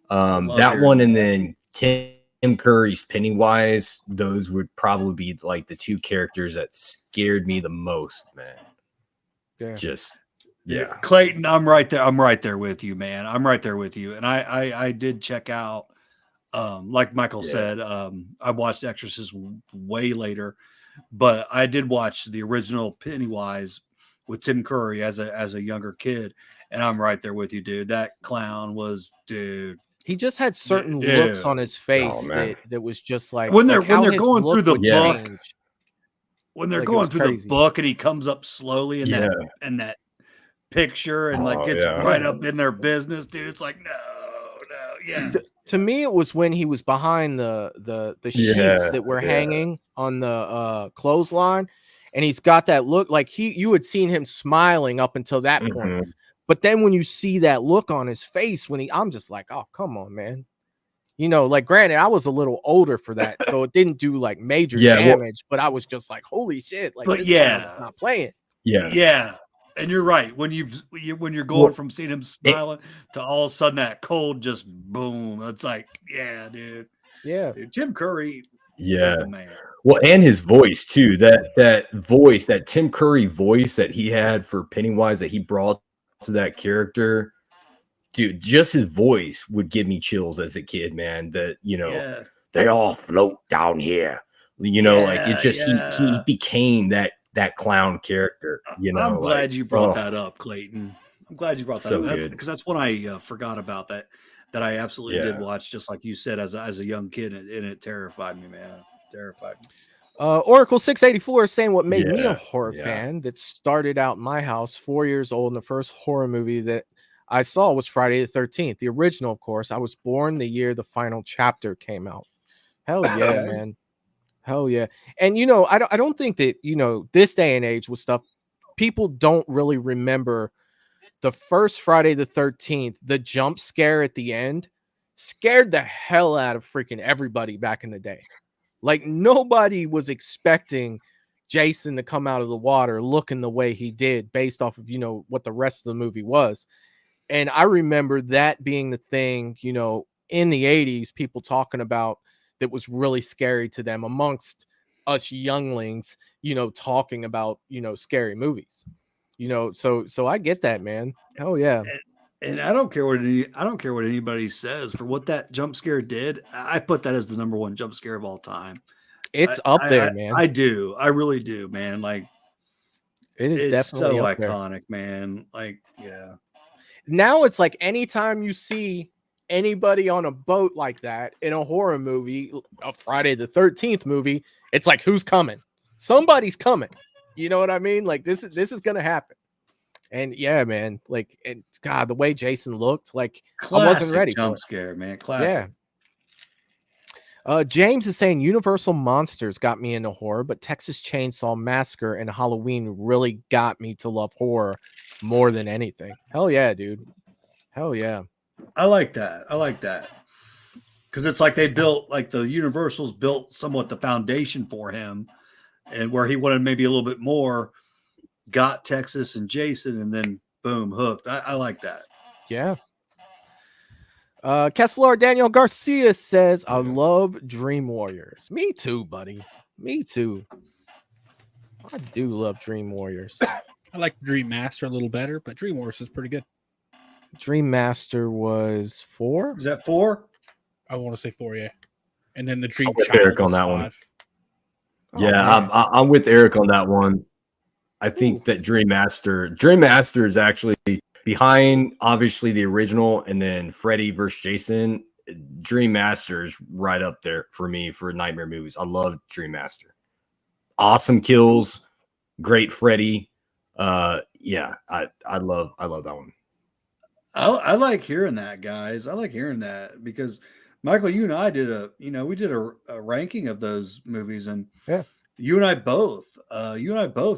That one, and then Tim Curry's Pennywise, those would probably be like the two characters that scared me the most, man. Yeah. Clayton, I'm right there. I'm right there with you, man. I'm right there with you. And I did check out, like Michael said, I watched Exorcist way later, but I did watch the original Pennywise with Tim Curry as a younger kid. And I'm right there with you, dude. That clown was, dude. He just had certain looks on his face that was just like when they're how going his through the look would book. change. When they're Like, it going was through crazy. the book and he comes up slowly in that picture and like gets right up in their business, dude. It's like no, yeah. To me, it was when he was behind the sheets that were hanging on the clothesline, and he's got that look like you had seen him smiling up until that point. But then when you see that look on his face I'm just like, oh, come on, man. You know, like granted, I was a little older for that, so it didn't do like major damage, but I was just like, holy shit, like this guy was not playing. Yeah. And you're right. When you're going from seeing him smiling to all of a sudden that cold just boom. It's like, yeah, dude. Yeah. Dude, Tim Curry. Yeah. Is the man. Well, and his voice too. That voice, that Tim Curry voice that he had for Pennywise that he brought to that character. Dude, just his voice would give me chills as a kid, man. That, you know, they all float down here. You know, like it just he became that clown character, you know. I'm glad you brought that up, Clayton. I'm glad you brought that up because that's one I forgot about that I absolutely did watch, just like you said, as a young kid, and it terrified me, man. Terrified me. Oracle 684 is saying what made me a horror fan that started out in my house 4 years old, and the first horror movie that I saw was Friday the 13th, the original, of course. I was born the year the final chapter came out. Hell yeah, man. Hell yeah. And you know, I don't think that, you know, this day and age with stuff, people don't really remember the first Friday the 13th, the jump scare at the end scared the hell out of freaking everybody back in the day. Like nobody was expecting Jason to come out of the water looking the way he did based off of, you know, what the rest of the movie was. And I remember that being the thing, you know, in the 80s, people talking about that was really scary to them amongst us younglings, you know, talking about, you know, scary movies, you know, so I get that, man. Hell yeah. And I don't care what anybody says for what that jump scare did. I put that as the number one jump scare of all time. It's up there, man. I do. I really do, man. Like it's definitely so up iconic, man. Like, yeah. Now it's like anytime you see anybody on a boat like that in a horror movie, a Friday the 13th movie, it's like, who's coming? Somebody's coming. You know what I mean? Like this is gonna happen. And yeah, man, like, and God, the way Jason looked, like Classic I wasn't ready. Jump scare, man. Classic. James is saying Universal Monsters got me into horror, but Texas Chainsaw Massacre and Halloween really got me to love horror more than anything. Hell yeah, dude. Hell yeah. I like that. Because it's like they built, like the Universals built somewhat the foundation for him, and where he wanted maybe a little bit more, got Texas and Jason, and then boom, hooked. I like that. Yeah. Kessler Daniel Garcia says, I love Dream Warriors. Me too, buddy. Me too. I do love Dream Warriors. I like Dream Master a little better, but Dream Warriors is pretty good. Dream Master was 4. Is that 4? I want to say 4, yeah. And then the Dream I'm with Child Eric on was that 5. one. Oh, Yeah, man. I'm with Eric on that one. I think that Dream Master is actually behind, obviously, the original, and then Freddy versus Jason. Dream Master is right up there for me for nightmare movies. I love Dream Master. Awesome kills, great Freddy. Yeah, I love that one. I like hearing that, guys. I like hearing that because Michael, you and I did a ranking of those movies, and yeah, you and I both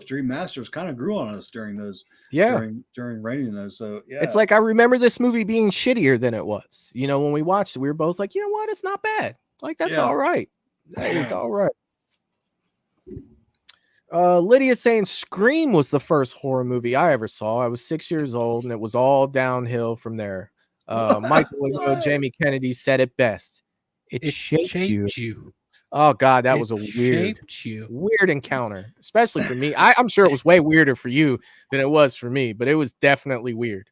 Dream Masters kind of grew on us during those. Yeah, during rating those. So yeah, it's like I remember this movie being shittier than it was. You know, when we watched it, we were both like, you know what, it's not bad. Like that's all right. That is all right. Lydia's saying Scream was the first horror movie I ever saw. I was 6 years old, and it was all downhill from there. Michael Jamie Kennedy said it best. It shaped you. Oh God, that was a weird encounter, especially for me. I'm sure it was way weirder for you than it was for me, but it was definitely weird.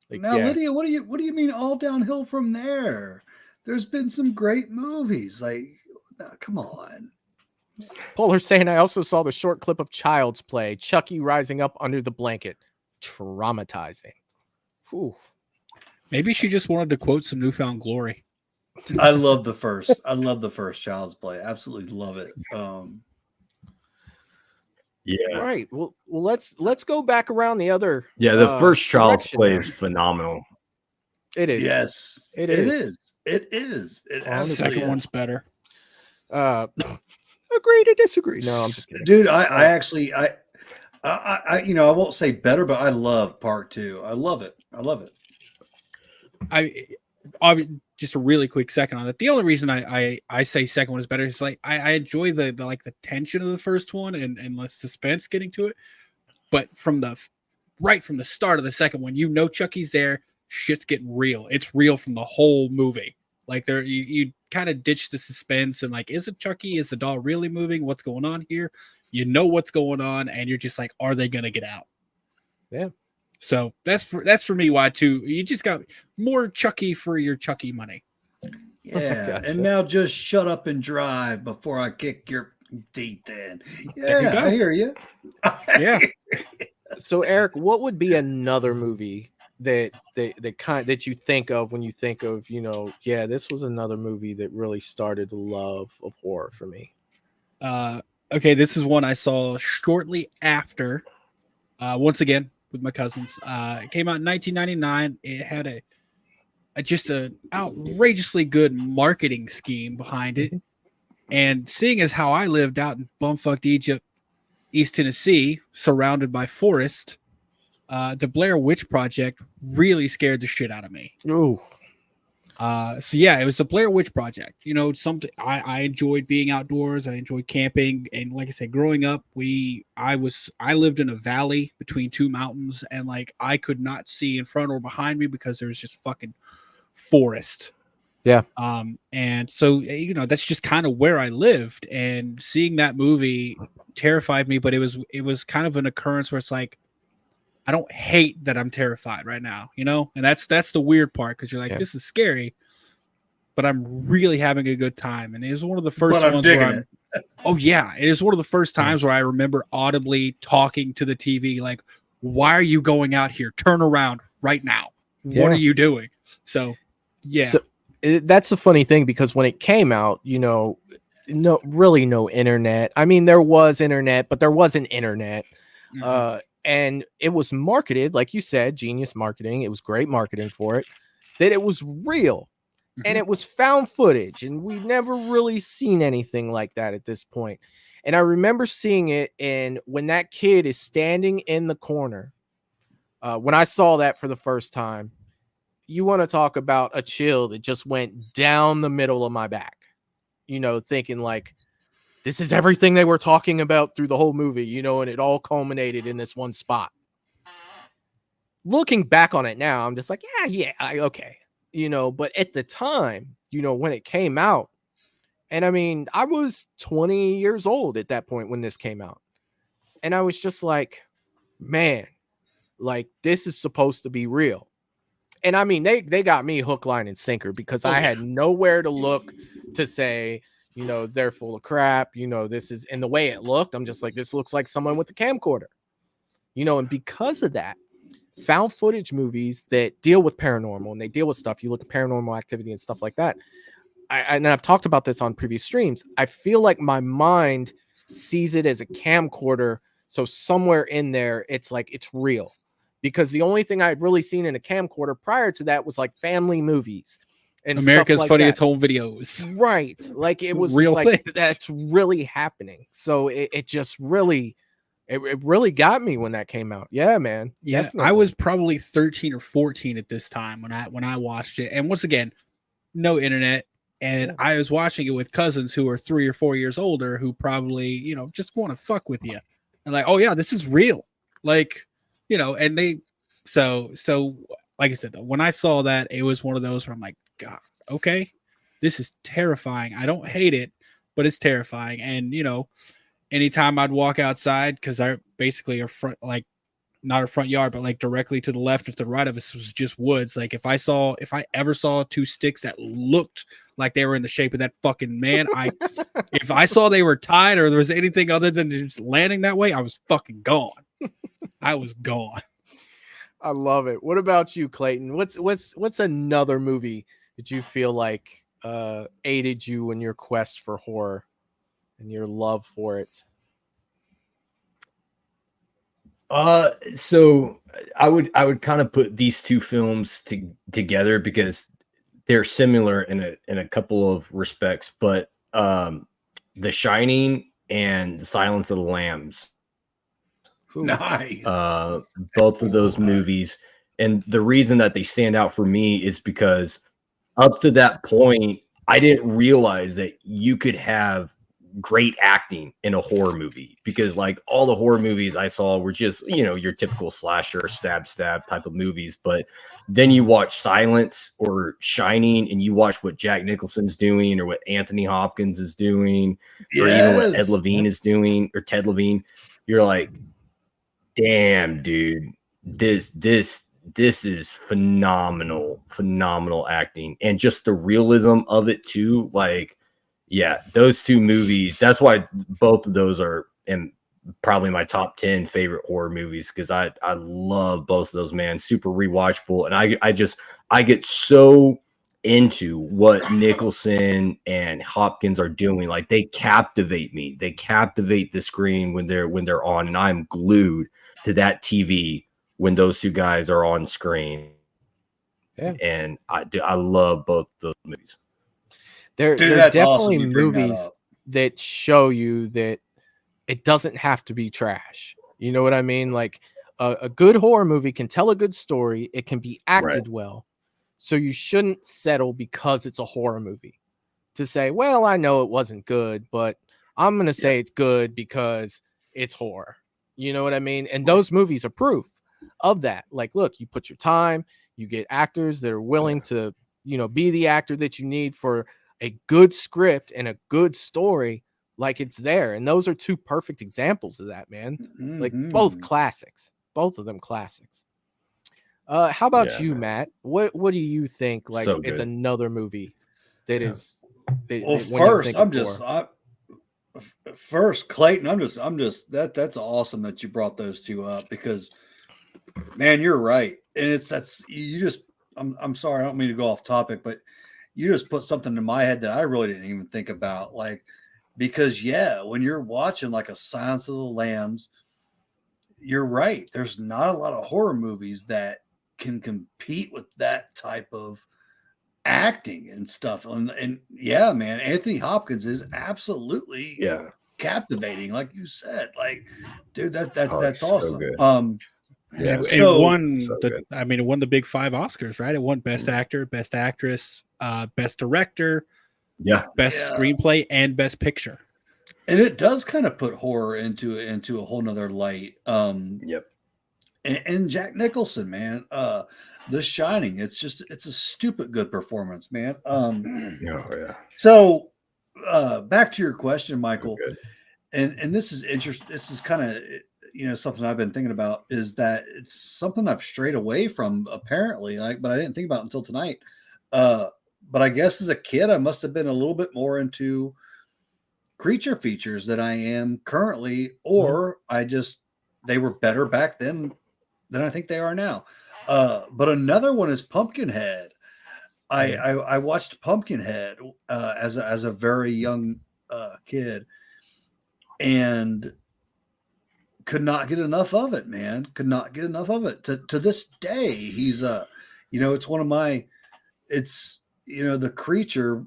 Like, now, Lydia, what do you mean all downhill from there? There's been some great movies. Like, come on. Polar saying I also saw the short clip of Child's Play, Chucky rising up under the blanket. Traumatizing. Whew. Maybe she just wanted to quote some Newfound Glory. I love the first Child's Play. Absolutely love it. Yeah. Right. Well, let's go back around the other. Yeah, the first Child's Play is phenomenal. It is. Yes, it is. It is. The second one's better. Agree to disagree. No, I'm just kidding. Dude, I actually I won't say better, but I love part 2. I love it. I just a really quick second on it. The only reason I say second one is better is like I enjoy the like the tension of the first one and less suspense getting to it. But from the start of the second one, Chucky's there, shit's getting real. It's real from the whole movie. Like you kind of ditch the suspense and like, is it Chucky? Is the doll really moving? What's going on here? You know what's going on, and you're just like, are they gonna get out? Yeah. So that's for me why too. You just got more Chucky for your Chucky money. Yeah. Gotcha. And now just shut up and drive before I kick your teeth in. There you Yeah, go. I hear you. Yeah. So Eric, what would be another movie that you think of when you think of, this was another movie that really started the love of horror for me? Okay, this is one I saw shortly after, once again with my cousins. It came out in 1999. It had just an outrageously good marketing scheme behind it. And seeing as how I lived out in bumfucked Egypt, East Tennessee, surrounded by forest, the Blair Witch Project really scared the shit out of me. Ooh. So yeah, it was the Blair Witch Project. Something I enjoyed being outdoors. I enjoyed camping, and like I said, growing up, I lived in a valley between two mountains, and like I could not see in front or behind me because there was just fucking forest. Yeah. And so that's just kind of where I lived, and seeing that movie terrified me. But it was kind of an occurrence where it's like, I don't hate that I'm terrified right now, and that's the weird part, because you're like, this is scary, but I'm really having a good time. And it was one of the first ones where oh yeah, it is one of the first times where I remember audibly talking to the TV, like, why are you going out here? Turn around right now. Yeah. What are you doing? So yeah. So, that's the funny thing, because when it came out, no internet. I mean, there was internet, but there wasn't internet. Mm-hmm. And it was marketed, like you said, genius marketing. It was great marketing for it, that it was real. and it was found footage, and we've never really seen anything like that at this point. And I remember seeing it, and when that kid is standing in the corner, when I saw that for the first time, you want to talk about a chill that just went down the middle of my back, thinking like, this is everything they were talking about through the whole movie, and it all culminated in this one spot. Looking back on it now, I'm just like, okay. But at the time, when it came out, and I mean, I was 20 years old at that point when this came out. And I was just like, man, like this is supposed to be real. And I mean, they got me hook, line, and sinker because I had nowhere to look to say, they're full of crap. This is, and the way it looked, I'm just like, this looks like someone with a camcorder. And because of that, found footage movies that deal with paranormal and they deal with stuff, you look at Paranormal Activity and stuff like that. And I've talked about this on previous streams. I feel like my mind sees it as a camcorder. So somewhere in there, it's like, it's real. Because the only thing I'd really seen in a camcorder prior to that was like family movies and America's stuff like Funniest that. Home Videos. Right. Like it was Real like, things. that's really happening. So it just really, it really got me when that came out. Yeah, man. Yeah. Definitely. I was probably 13 or 14 at this time when I watched it. And once again, no internet. And I was watching it with cousins who are 3 or 4 years older who probably, just want to fuck with you. And like, oh yeah, this is real. Like, and they, so like I said, though, when I saw that, it was one of those where I'm like, God, okay, this is terrifying. I don't hate it, but it's terrifying. And, anytime I'd walk outside, because I basically are front, like not a front yard, but like directly to the left or to the right of us was just woods. Like if I ever saw two sticks that looked like they were in the shape of that fucking man, if I saw they were tied or there was anything other than just landing that way, I was fucking gone. I was gone. I love it. What about you, Clayton? What's another movie that you feel like aided you in your quest for horror and your love for it? So I would kind of put these two films together because they're similar in a couple of respects, but The Shining and The Silence of the Lambs. Nice. Both of those movies. And the reason that they stand out for me is because up to that point, I didn't realize that you could have great acting in a horror movie, because like all the horror movies I saw were just, your typical slasher, stab type of movies. But then you watch Silence or Shining and you watch what Jack Nicholson's doing or what Anthony Hopkins is doing, or even what Ed Levine is doing, or Ted Levine. You're like, damn, dude, this is phenomenal acting, and just the realism of it too. Like, yeah, those two movies, that's why both of those are in probably my top 10 favorite horror movies, because I love both of those, man. Super rewatchable. And I get so into what Nicholson and Hopkins are doing. Like, they captivate me. They captivate the screen when they're on, and I'm glued to that TV when those two guys are on screen. Yeah. And I love both those movies. They're definitely movies that show you that it doesn't have to be trash. You know what I mean? Like a good horror movie can tell a good story. It can be acted well. So you shouldn't settle because it's a horror movie to say, well, I know it wasn't good, but I'm going to say it's good because it's horror. You know what I mean? And those movies are proof of that. Like, look, you put your time, you get actors that are willing to, be the actor that you need for a good script and a good story. Like, it's there. And those are two perfect examples of that, man. Like, both classics, both of them classics. How about you, Matt? What do you think like is another movie that is first, Clayton, I'm just that's awesome that you brought those two up, because man, you're right. And I'm sorry, I don't mean to go off topic, but you just put something in my head that I really didn't even think about. Like, because when you're watching like a Silence of the Lambs, you're right. There's not a lot of horror movies that can compete with that type of acting and stuff. And yeah, man, Anthony Hopkins is absolutely captivating, like you said. Like, dude, that's awesome. Good. It won it won the big 5 Oscars, right? It won Best Actor, Best Actress, Best Director, Best Screenplay, and Best Picture. And it does kind of put horror into a whole nother light. And Jack Nicholson, man, The Shining. It's a stupid good performance, man. So back to your question, Michael, and this is interesting. This is kind of something I've been thinking about, is that it's something I've strayed away from apparently, but I didn't think about it until tonight. But I guess as a kid, I must have been a little bit more into creature features than I am currently, or they were better back then than I think they are now. But another one is Pumpkinhead. I watched Pumpkinhead as a very young kid, and could not get enough of it, man. Could not get enough of it. To this day, he's it's one of my, the creature,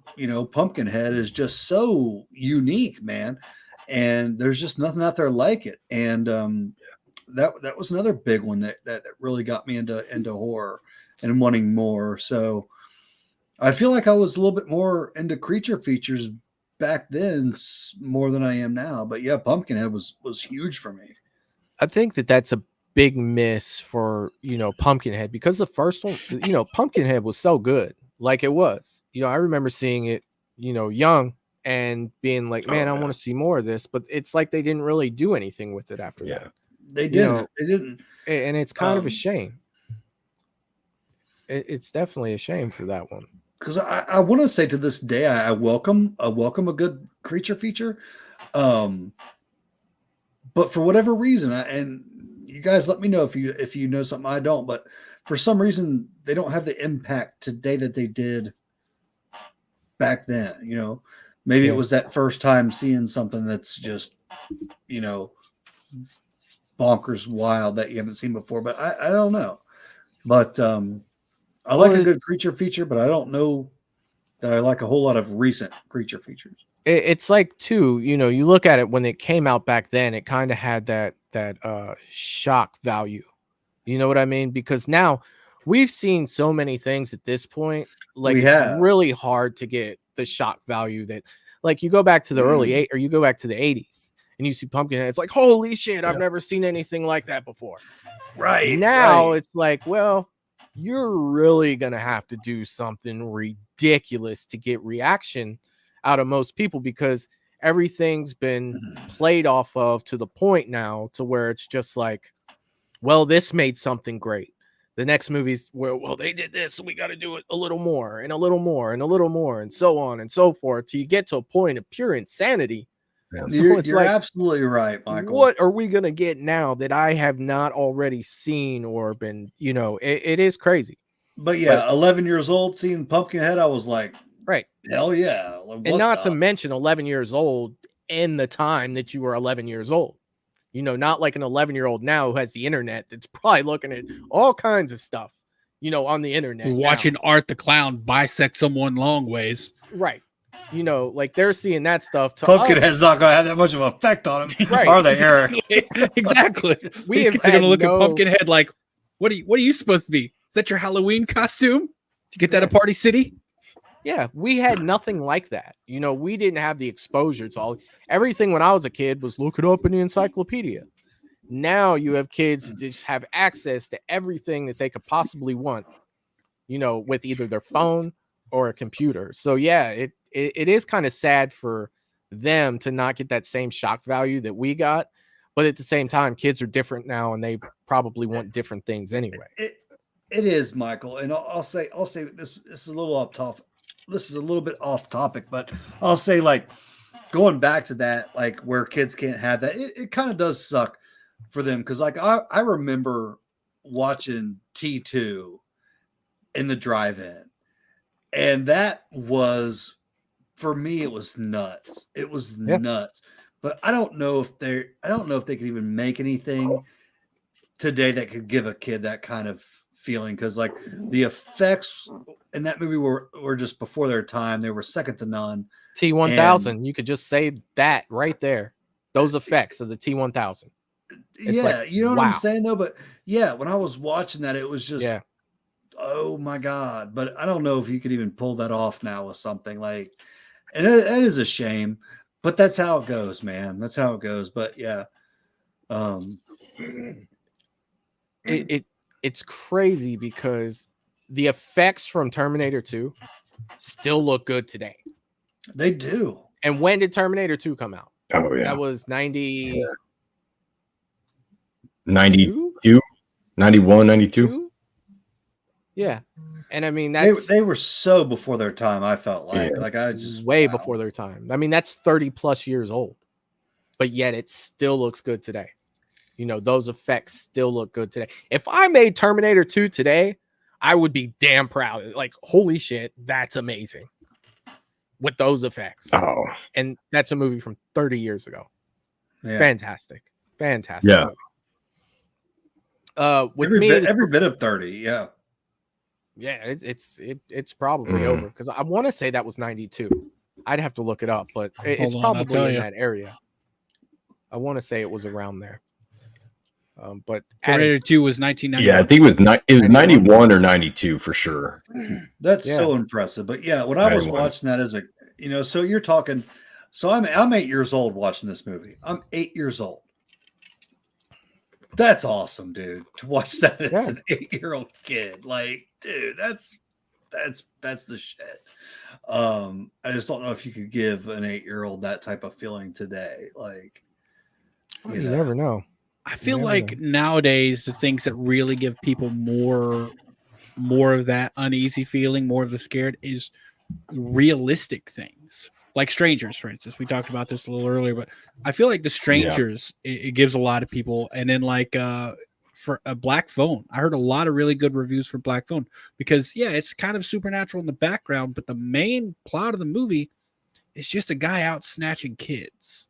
Pumpkinhead is just so unique, man. And there's just nothing out there like it. And that was another big one that really got me into horror and wanting more. So I feel like I was a little bit more into creature features back then more than I am now. But yeah, Pumpkinhead was huge for me. I think that's a big miss for, Pumpkinhead, because the first one, Pumpkinhead was so good. Like it was, I remember seeing it, young and being like, man, I want to see more of this, but it's like they didn't really do anything with it after that. They didn't. They didn't. And it's kind of a shame. It's definitely a shame for that one. Because I want to say to this day, I welcome a good creature feature. But for whatever reason, and you guys let me know if you know something I don't, but for some reason they don't have the impact today that they did back then. Maybe it was that first time seeing something that's just, bonkers wild that you haven't seen before. But I don't know. But I like a good creature feature, but I don't know that I like a whole lot of recent creature features. It's like, too, you look at it when it came out back then, it kind of had that shock value. You know what I mean? Because now we've seen so many things at this point, like it's really hard to get the shock value that, like, you go back to the early or you go back to the 80s and you see Pumpkinhead, it's like, holy shit, I've never seen anything like that before. Right. Now it's like, well, you're really going to have to do something ridiculous to get reaction out of most people, because everything's been played off of to the point now to where it's just like, well, this made something great. The next movie's well, they did this, so we got to do it a little more and a little more and a little more and so on and so forth till you get to a point of pure insanity. Yeah. So you're like, absolutely right, Michael. What are we going to get now that I have not already seen or been, it is crazy. But yeah, 11 years old seeing Pumpkinhead, I was like, right. Hell yeah. And not to mention 11 years old in the time that you were 11 years old. Not like an 11-year-old now who has the internet that's probably looking at all kinds of stuff, on the internet. Watching Art the Clown bisect someone long ways. Right. Like they're seeing that stuff. Pumpkinhead's not going to have that much of an effect on him. Right. Are they, Eric? Exactly. These kids are going to look at Pumpkinhead like, what are you supposed to be? Is that your Halloween costume? Did you get that at Party City? Yeah, we had nothing like that. We didn't have the exposure to everything when I was a kid was look it up in the encyclopedia. Now you have kids that just have access to everything that they could possibly want, with either their phone or a computer. So yeah, it is kind of sad for them to not get that same shock value that we got. But at the same time, kids are different now and they probably want different things anyway. It is, Michael. And I'll say this is a little off topic. This is a little bit off topic, but I'll say, like, going back to that, like where kids can't have that, it kind of does suck for them. Cause like I remember watching T2 in the drive-in, and that was, for me, it was nuts. It was nuts. But I don't know if they could even make anything today that could give a kid that kind of feeling because like the effects in that movie were just before their time. They were second to none. T-1000, you could just say that right there. Those effects of the T-1000. It's like, you know what wow. I'm saying though. But yeah, when I was watching that, it was just, Yeah. oh my god. But I don't know if you could even pull that off now with something like, and it is a shame. But that's how it goes, man. That's how it goes. But yeah, it's crazy because the effects from Terminator 2 still look good today. They do. And when did Terminator 2 come out? Oh yeah, that was 90. 92, 91, 92. Yeah, and I mean that's they were so before their time. I felt like I just way before their time. I mean that's 30 plus years old, but yet it still looks good today. You know, those effects still look good today. If I made Terminator 2 today, I would be damn proud. Like, holy shit, that's amazing with those effects. Oh, and that's a movie from 30 years ago. Yeah. Fantastic. Yeah. With every bit of 30. Yeah. Yeah, it's probably over because I want to say that was 92. I'd have to look it up, but it's probably in that area. I want to say it was around there. But Terminator 2 was 1991. Yeah, I think it was 91 or 92 for sure. That's so impressive. But yeah, when I was watching that as a, so you're talking, so I'm 8 years old watching this movie. I'm 8 years old. That's awesome, dude. To watch that as an 8-year-old kid, like, dude, that's the shit. I just don't know if you could give an 8-year-old that type of feeling today. Like, you never know. I feel like nowadays the things that really give people more of that uneasy feeling, more of the scared, is realistic things. Like Strangers, for instance. We talked about this a little earlier, but I feel like the Strangers, it gives a lot of people. And then like for a Black Phone, I heard a lot of really good reviews for Black Phone because it's kind of supernatural in the background, but the main plot of the movie is just a guy out snatching kids.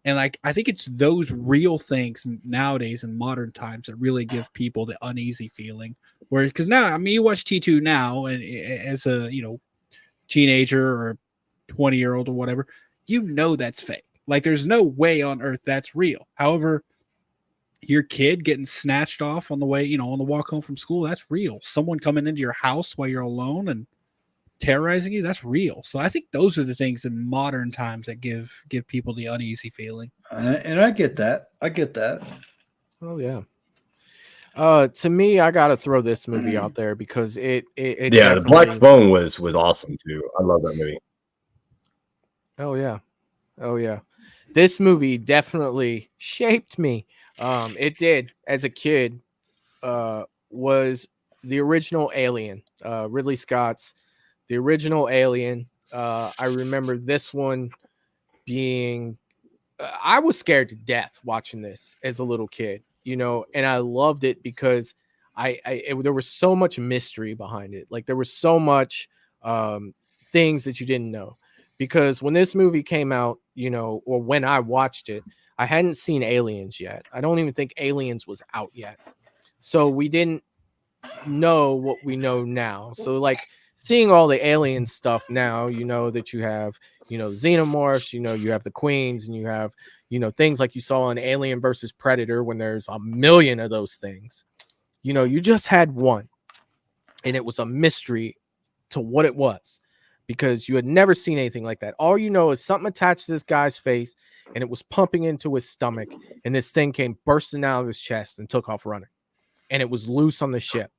And like, I think it's those real things nowadays in modern times that really give people the uneasy feeling. Where, because now, I mean, you watch T2 now, and as a teenager or 20-year-old or whatever, that's fake. Like, there's no way on earth that's real. However, your kid getting snatched off on the way, on the walk home from school, that's real. Someone coming into your house while you're alone and terrorizing you, that's real. So I think those are the things in modern times that give people the uneasy feeling. And I get that. Oh yeah. To me, I gotta throw this movie out there because it the Black Phone was awesome too. I love that movie. Oh yeah. This movie definitely shaped me. It did as a kid. Was the original Alien, Ridley Scott's The Original Alien. I remember this one being, I was scared to death watching this as a little kid, and I loved it because there was so much mystery behind it. Like there was so much things that you didn't know, because when this movie came out, or when I watched it, I hadn't seen Aliens yet. I don't even think Aliens was out yet. So we didn't know what we know now. So like seeing all the alien stuff now, that you have, xenomorphs, you have the queens, and you have, things like you saw in Alien versus Predator when there's a million of those things. You just had one, and it was a mystery to what it was because you had never seen anything like that. All you know is something attached to this guy's face, and it was pumping into his stomach, and this thing came bursting out of his chest and took off running, and it was loose on the ship,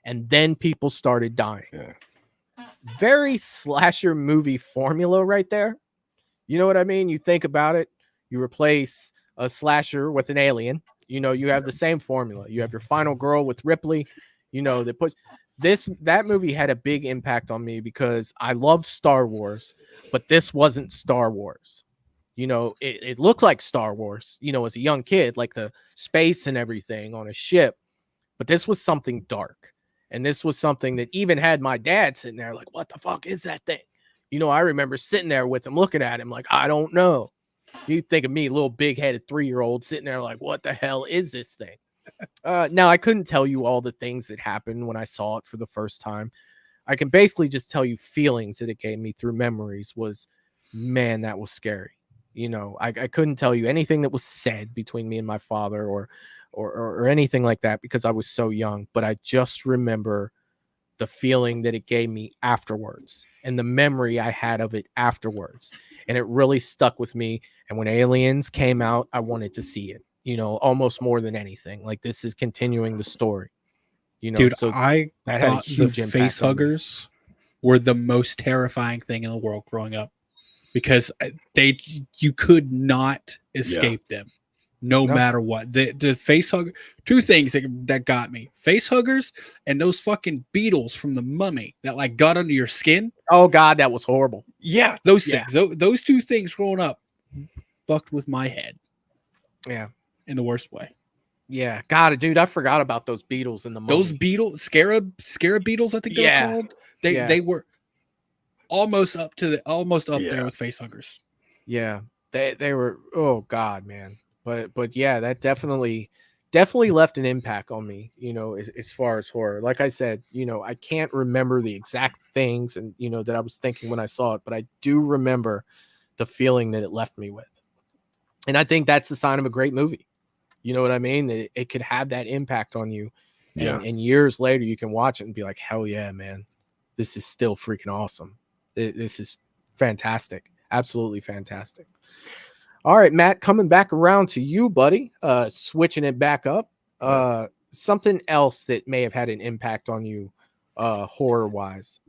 and then people started dying. Yeah. Very slasher movie formula right there. You know what I mean? You think about it, you replace a slasher with an alien, you have the same formula. You have your final girl with Ripley, that puts that movie had a big impact on me because I loved Star Wars, but this wasn't Star Wars. It looked like Star Wars, as a young kid, like the space and everything on a ship, but this was something dark. And this was something that even had my dad sitting there like, what the fuck is that thing? I remember sitting there with him looking at him like, I don't know. You think of me, little big-headed 3-year-old sitting there like, what the hell is this thing? Now I couldn't tell you all the things that happened when I saw it for the first time. I can basically just tell you feelings that it gave me through memories was, man, that was scary. I couldn't tell you anything that was said between me and my father or anything like that because I was so young, but I just remember the feeling that it gave me afterwards and the memory I had of it afterwards. And it really stuck with me. And when Aliens came out, I wanted to see it, almost more than anything. Like, this is continuing the story, Dude, so I that had a thought the huge impact face on me. huggers were the most terrifying thing in the world growing up because you could not escape them no matter what. The face hugger, two things that got me: face huggers and those fucking beetles from the Mummy that like got under your skin. Oh God, that was horrible. Yeah, those things. Those two things growing up fucked with my head. Yeah, in the worst way. Yeah, God, dude, I forgot about those beetles in the Mummy. Those beetles, scarab beetles, I think they're called. They were almost up there with face huggers. Yeah, they were. Oh God, man. But yeah, that definitely left an impact on me. As far as horror, like I said, I can't remember the exact things and that I was thinking when I saw it, but I do remember the feeling that it left me with, and I think that's the sign of a great movie. You know what I mean? It could have that impact on you. And years later, you can watch it and be like, hell yeah, man. This is still freaking awesome. This is fantastic. Absolutely fantastic. All right, Matt, coming back around to you, buddy. Switching it back up. Something else that may have had an impact on you horror-wise.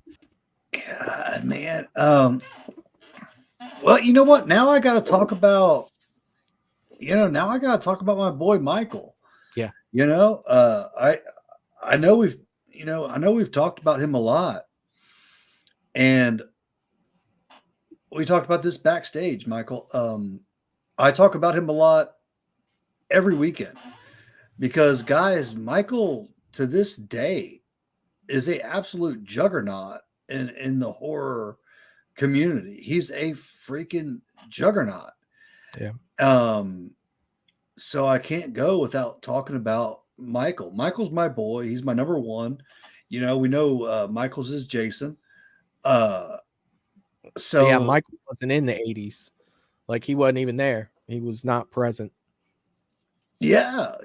God, man. Well, you know what? Now I got to talk about my boy Michael. Yeah. I know we've talked about him a lot. And we talked about this backstage, Michael. I talk about him a lot every weekend because, guys, Michael to this day is a absolute juggernaut in the horror community. He's a freaking juggernaut. Yeah. So I can't go without talking about Michael. Michael's my boy. He's my number one. We know Michael's is Jason. So yeah, Michael wasn't in the 80s. Like, he wasn't even there. He was not present. Yeah.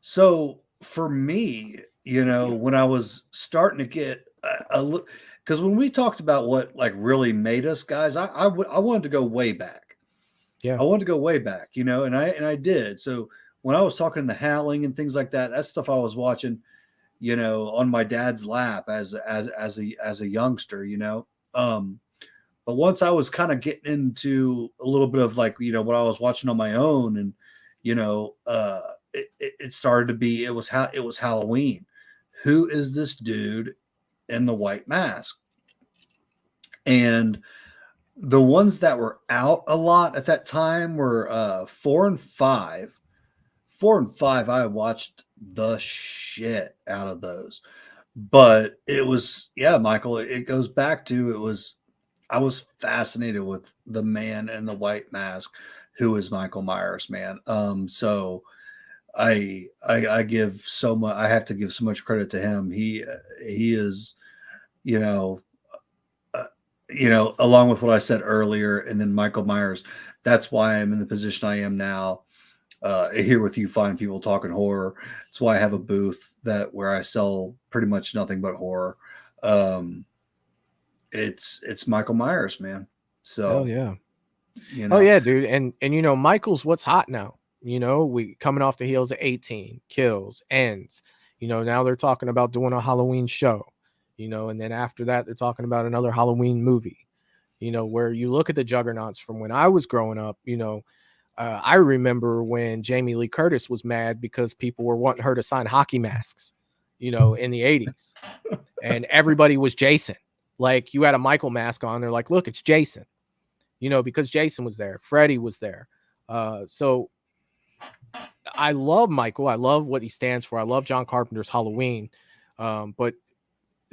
So for me, when I was starting to get a look, because when we talked about what like really made us guys, I wanted to go way back. Yeah, I wanted to go way back, and I did. So when I was talking the Howling and things like that, that's stuff I was watching, on my dad's lap as a youngster, But once I was kind of getting into a little bit of like, what I was watching on my own, and it started to be it was Halloween. Who is this dude in the white mask? And the ones that were out a lot at that time were 4 and 5. 4 and 5, I watched the shit out of those. But it was, Michael, it goes back to I was fascinated with the man in the white mask, who is Michael Myers, man. So I give so much. I have to give so much credit to him. He is, along with what I said earlier, and then Michael Myers. That's why I'm in the position I am now. Here with you fine people talking horror. That's why I have a booth where I sell pretty much nothing but horror. It's Michael Myers, man. So yeah. Oh yeah, dude. And Michael's what's hot now. We coming off the heels of 18 kills, ends. Now they're talking about doing a Halloween show. And then after that, they're talking about another Halloween movie. Where you look at the juggernauts from when I was growing up. I remember when Jamie Lee Curtis was mad because people were wanting her to sign hockey masks. In the 80s, and everybody was Jason. Like, you had a Michael mask on, they're like, look, it's Jason, because Jason was there. Freddy was there. So I love Michael. I love what he stands for. I love John Carpenter's Halloween. But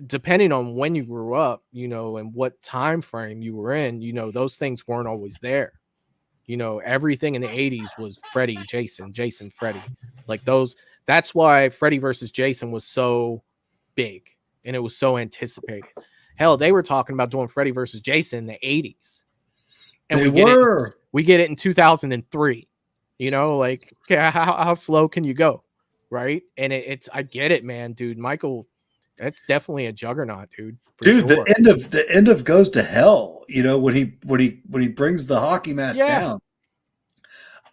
depending on when you grew up, and what time frame you were in, those things weren't always there. You know, everything in the 80s was Freddy, Jason, Jason, Freddy. Like those, that's why Freddy versus Jason was so big and it was so anticipated. Hell, they were talking about doing Freddy versus Jason in the 80s. And we get it in 2003. You know, like how slow can you go? Right. And it's I get it, man, dude. Michael, that's definitely a juggernaut, dude. Dude, sure. the end of Goes to Hell, you know, when he brings the hockey match down.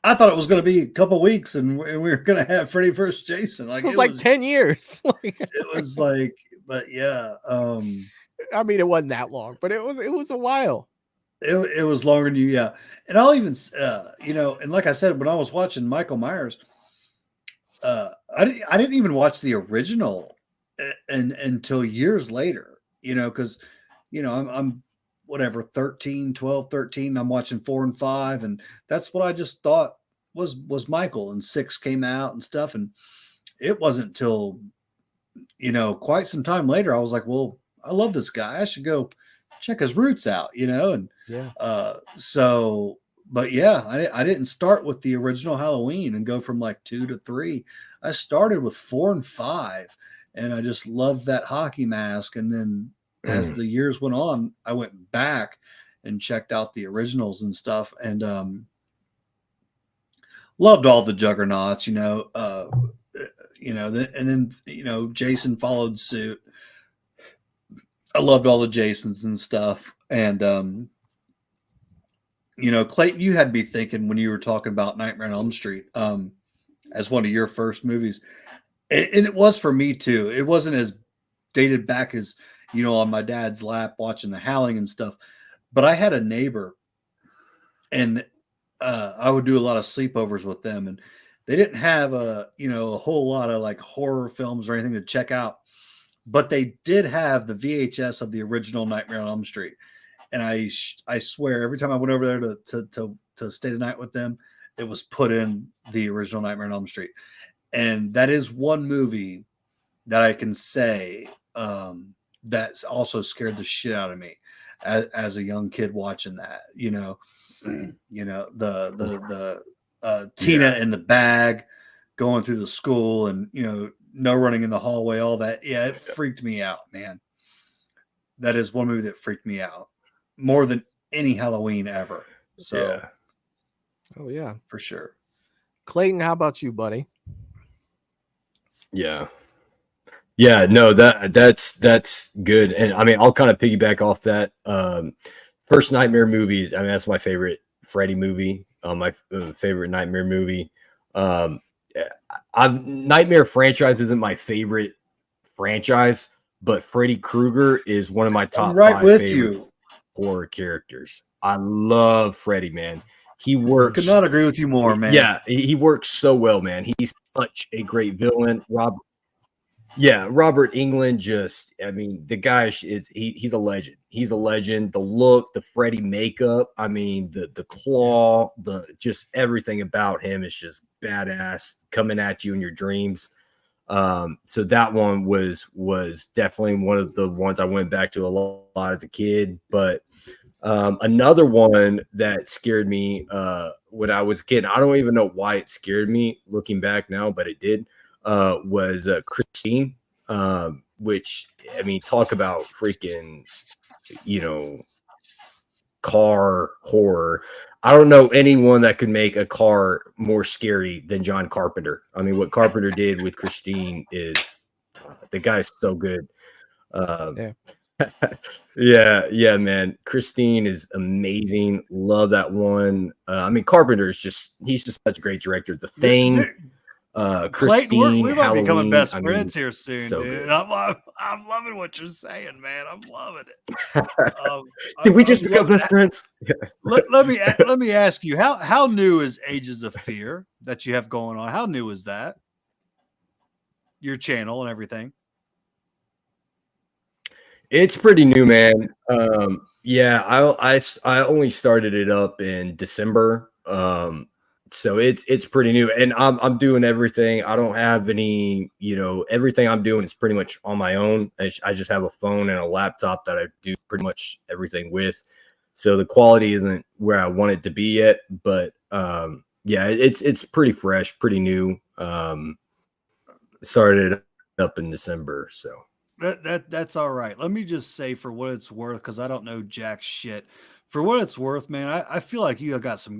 I thought it was going to be a couple weeks and we were going to have Freddy versus Jason. Like it was like 10 years. It was like, but yeah. I mean, it wasn't that long, but it was a while. It was longer than you, yeah. And I'll even, you know, and like I said, when I was watching Michael Myers, I didn't even watch the original until years later, you know, because, you know, I'm whatever, 12, 13. I'm watching 4 and 5. And that's what I just thought was Michael, and 6 came out and stuff. And it wasn't till, you know, quite some time later, I was like, well, I love this guy. I should go check his roots out, you know? And so, but yeah, I didn't start with the original Halloween and go from like 2 to 3. I started with 4 and 5, and I just loved that hockey mask. And then as the years went on, I went back and checked out the originals and stuff, and loved all the juggernauts, you know, and then, you know, Jason followed suit. I loved all the Jasons and stuff. And, you know, Clayton, you had me thinking when you were talking about Nightmare on Elm Street as one of your first movies. And it was for me too. It wasn't as dated back as, you know, on my dad's lap watching The Howling and stuff. But I had a neighbor, and I would do a lot of sleepovers with them. And they didn't have a whole lot of like horror films or anything to check out. But they did have the VHS of the original Nightmare on Elm Street. And I swear, every time I went over there to stay the night with them, it was put in the original Nightmare on Elm Street. And that is one movie that I can say that's also scared the shit out of me as a young kid watching that. You know, the Tina in the bag going through the school, and you know, no running in the hallway, all that. Yeah, it freaked me out, man. That is one movie that freaked me out more than any Halloween ever. So, yeah. Oh yeah, for sure. Clayton, how about you, buddy? Yeah. No, that's good. And I mean, I'll kind of piggyback off that. First Nightmare movies. I mean, that's my favorite Freddy movie. My favorite Nightmare movie. Nightmare franchise isn't my favorite franchise, but Freddy Krueger is one of my top 5 favorite horror characters. I love Freddy, man. He works. Could not agree with you more, man. Yeah, he works so well, man. He's such a great villain. Robert Englund, I mean, the guy he's a legend. He's a legend. The look, the Freddy makeup, I mean, the claw, just everything about him is just badass, coming at you in your dreams. So that one was definitely one of the ones I went back to a lot as a kid. But another one that scared me when I was a kid, I don't even know why it scared me looking back now, but it did, was Christine, which, I mean, talk about freaking, you know, car horror. I don't know anyone that could make a car more scary than John Carpenter. I mean, what Carpenter did with Christine is, the guy's so good. Yeah, man. Christine is amazing. Love that one. I mean, Carpenter is he's just such a great director. The Thing, Christine, we might be becoming best friends here soon, so dude. I'm loving what you're saying, man. I'm loving it. Did we just become best friends? Let me ask you, how new is Ages of Fear that you have going on? How new is that? Your channel and everything. It's pretty new, man. I only started it up in December. So it's pretty new, and I'm doing everything. I don't have any, everything I'm doing is pretty much on my own. I just have a phone and a laptop that I do pretty much everything with. so the quality isn't where I want it to be yet. But yeah, it's pretty fresh, pretty new. Started up in December, so That's all right. Let me just say, for what it's worth, because I don't know jack shit. For what it's worth, man, I feel like you got some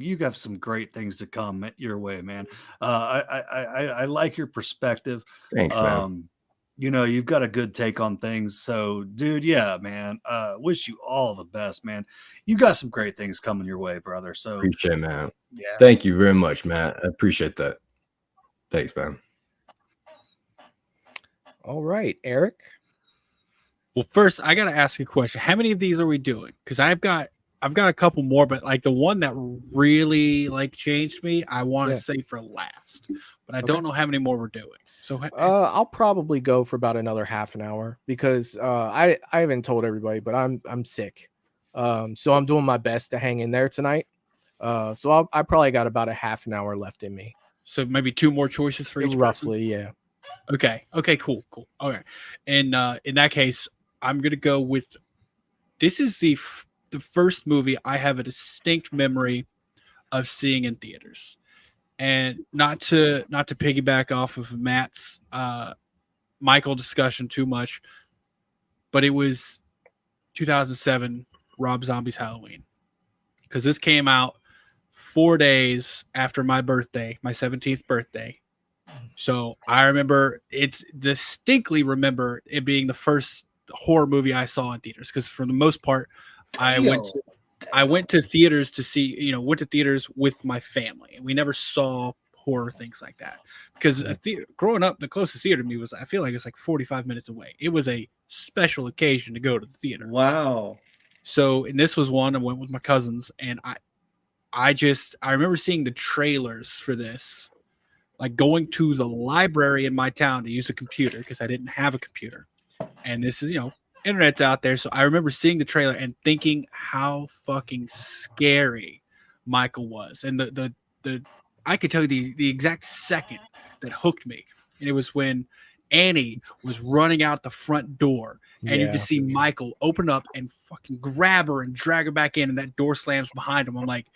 great things to come your way, man. I like your perspective. Thanks, man. You know, you've got a good take on things. So, dude, yeah, man. Wish you all the best, man. You got some great things coming your way, brother. So Appreciate it, man. yeah. Thank you very much, Matt. I appreciate that. Thanks, man. All right, Eric. Well, first I gotta ask a question. How many of these are we doing? Because I've got a couple more, but like the one that really like changed me, I want to say for last, but I don't know how many more we're doing. So I'll probably go for about another half an hour because I haven't told everybody, but I'm sick. So I'm doing my best to hang in there tonight. So I probably got about a half an hour left in me. So maybe 2 more choices for each roughly, person? Yeah. Okay, cool. Okay. And in that case, I'm going to go with, this is the first movie I have a distinct memory of seeing in theaters. And not to piggyback off of Matt's Michael discussion too much, but it was 2007 Rob Zombie's Halloween. Because this came out 4 days after my birthday, my 17th birthday. So I distinctly remember it being the first horror movie I saw in theaters, because for the most part, I went to theaters to see, went to theaters with my family. We never saw horror things like that, because growing up, the closest theater to me was, I feel like it's like 45 minutes away. It was a special occasion to go to the theater. Wow. So, and this was one I went with my cousins, and I remember seeing the trailers for this, like going to the library in my town to use a computer because I didn't have a computer. And this is, internet's out there. So I remember seeing the trailer and thinking how fucking scary Michael was. And the I could tell you the exact second that hooked me. And it was when Annie was running out the front door, and you just see Michael open up and fucking grab her and drag her back in, and that door slams behind him. I'm like,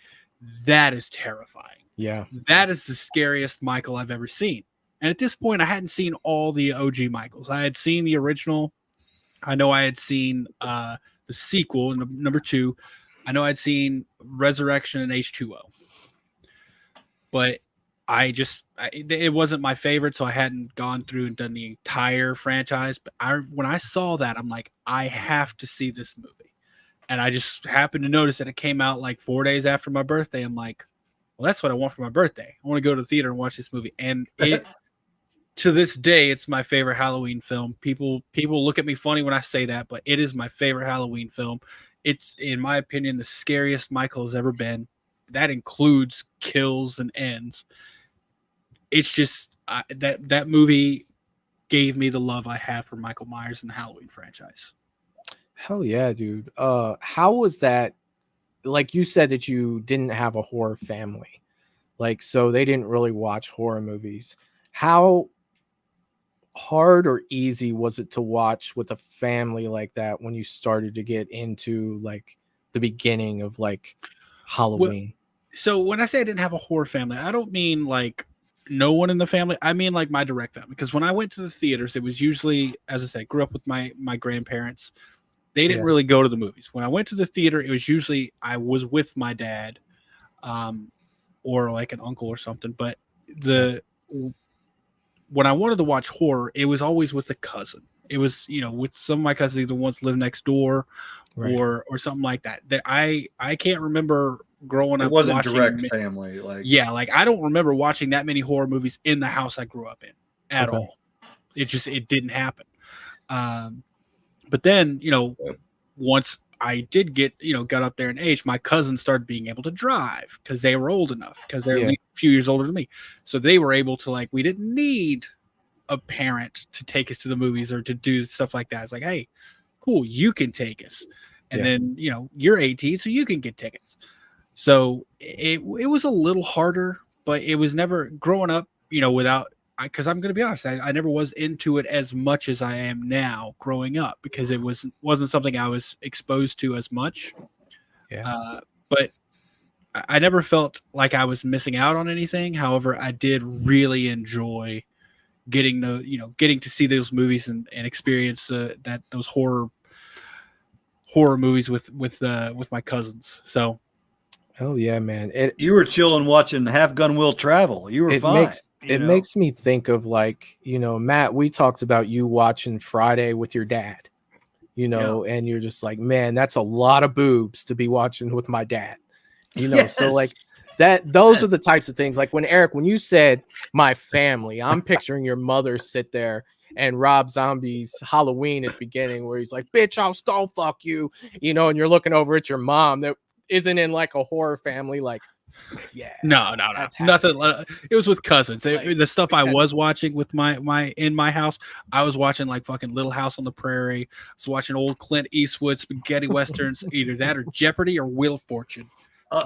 that is terrifying. Yeah. That is the scariest Michael I've ever seen. And at this point, I hadn't seen all the OG Michaels. I had seen the original. I know I had seen the sequel, number 2. I know I'd seen Resurrection and H2O. But it wasn't my favorite, so I hadn't gone through and done the entire franchise. But when I saw that, I'm like, I have to see this movie. And I just happened to notice that it came out like 4 days after my birthday. I'm like, well, that's what I want for my birthday. I want to go to the theater and watch this movie. And to this day, it's my favorite Halloween film. People look at me funny when I say that, but it is my favorite Halloween film. It's, in my opinion, the scariest Michael has ever been. That includes kills and ends. It's just that movie gave me the love I have for Michael Myers and the Halloween franchise. Hell yeah, dude. How was that? Like you said that you didn't have a horror family, like, so they didn't really watch horror movies. How hard or easy was it to watch with a family like that when you started to get into like the beginning of like Halloween? So when I say I didn't have a horror family, I don't mean like no one in the family. I mean like my direct family. Because when I went to the theaters, it was usually, as I said, grew up with my grandparents. They didn't really go to the movies. When I went to the theater, it was usually I was with my dad, or like an uncle or something. But when I wanted to watch horror, it was always with a cousin. It was, with some of my cousins, the ones live next door, or something like that. That I can't remember growing up. It wasn't watching direct family, like like I don't remember watching that many horror movies in the house I grew up in at all. It didn't happen. But then, once I did get, got up there in age, my cousins started being able to drive because they were old enough, because they're a few years older than me. So they were able to, we didn't need a parent to take us to the movies or to do stuff like that. It's like, hey, cool, you can take us. And then, you're 18, so you can get tickets. So it was a little harder, but it was never growing up, without, because I'm going to be honest, I never was into it as much as I am now growing up, because it wasn't something I was exposed to as much. But I never felt like I was missing out on anything. However, I did really enjoy getting to see those movies and experience those horror movies with my cousins. So, oh yeah, man. You were chilling watching Half Gun Will Travel. You were fine. Makes me think of, like, Matt, we talked about you watching Friday with your dad, and you're just like, man, that's a lot of boobs to be watching with my dad. Yes. So like those are the types of things. Like when you said my family, I'm picturing your mother sit there and Rob Zombie's Halloween at the beginning where he's like, bitch, I'll skull fuck you, and you're looking over at your mom that isn't in like a horror family. Like, yeah, no, nothing. It was with cousins. The stuff I was watching with my in my house, I was watching like fucking Little House on the Prairie. I was watching old Clint Eastwood spaghetti westerns, either that or Jeopardy or Wheel of Fortune.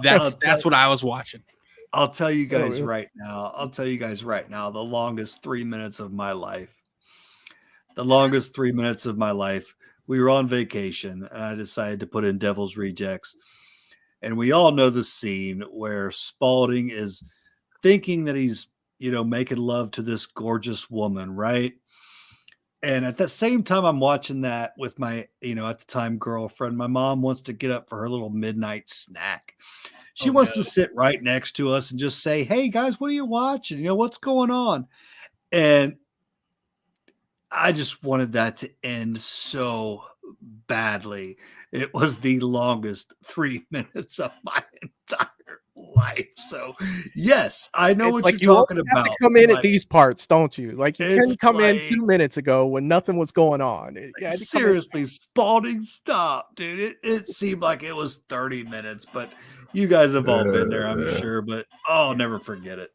That's what I was watching. I'll tell you guys right now. The longest 3 minutes of my life. We were on vacation, and I decided to put in Devil's Rejects. And we all know the scene where Spaulding is thinking that he's, making love to this gorgeous woman, right? And at the same time, I'm watching that with my, at the time, girlfriend. My mom wants to get up for her little midnight snack. She wants to sit right next to us and just say, hey, guys, what are you watching? What's going on? And I just wanted that to end so badly. It was the longest 3 minutes of my entire life. So yes, I know what you're talking about. Have to come in at these parts, don't you? Like you couldn't come in 2 minutes ago when nothing was going on. Seriously, Spaulding, stop, dude. It seemed like it was 30 minutes, but you guys have all been there, I'm sure. But I'll never forget it.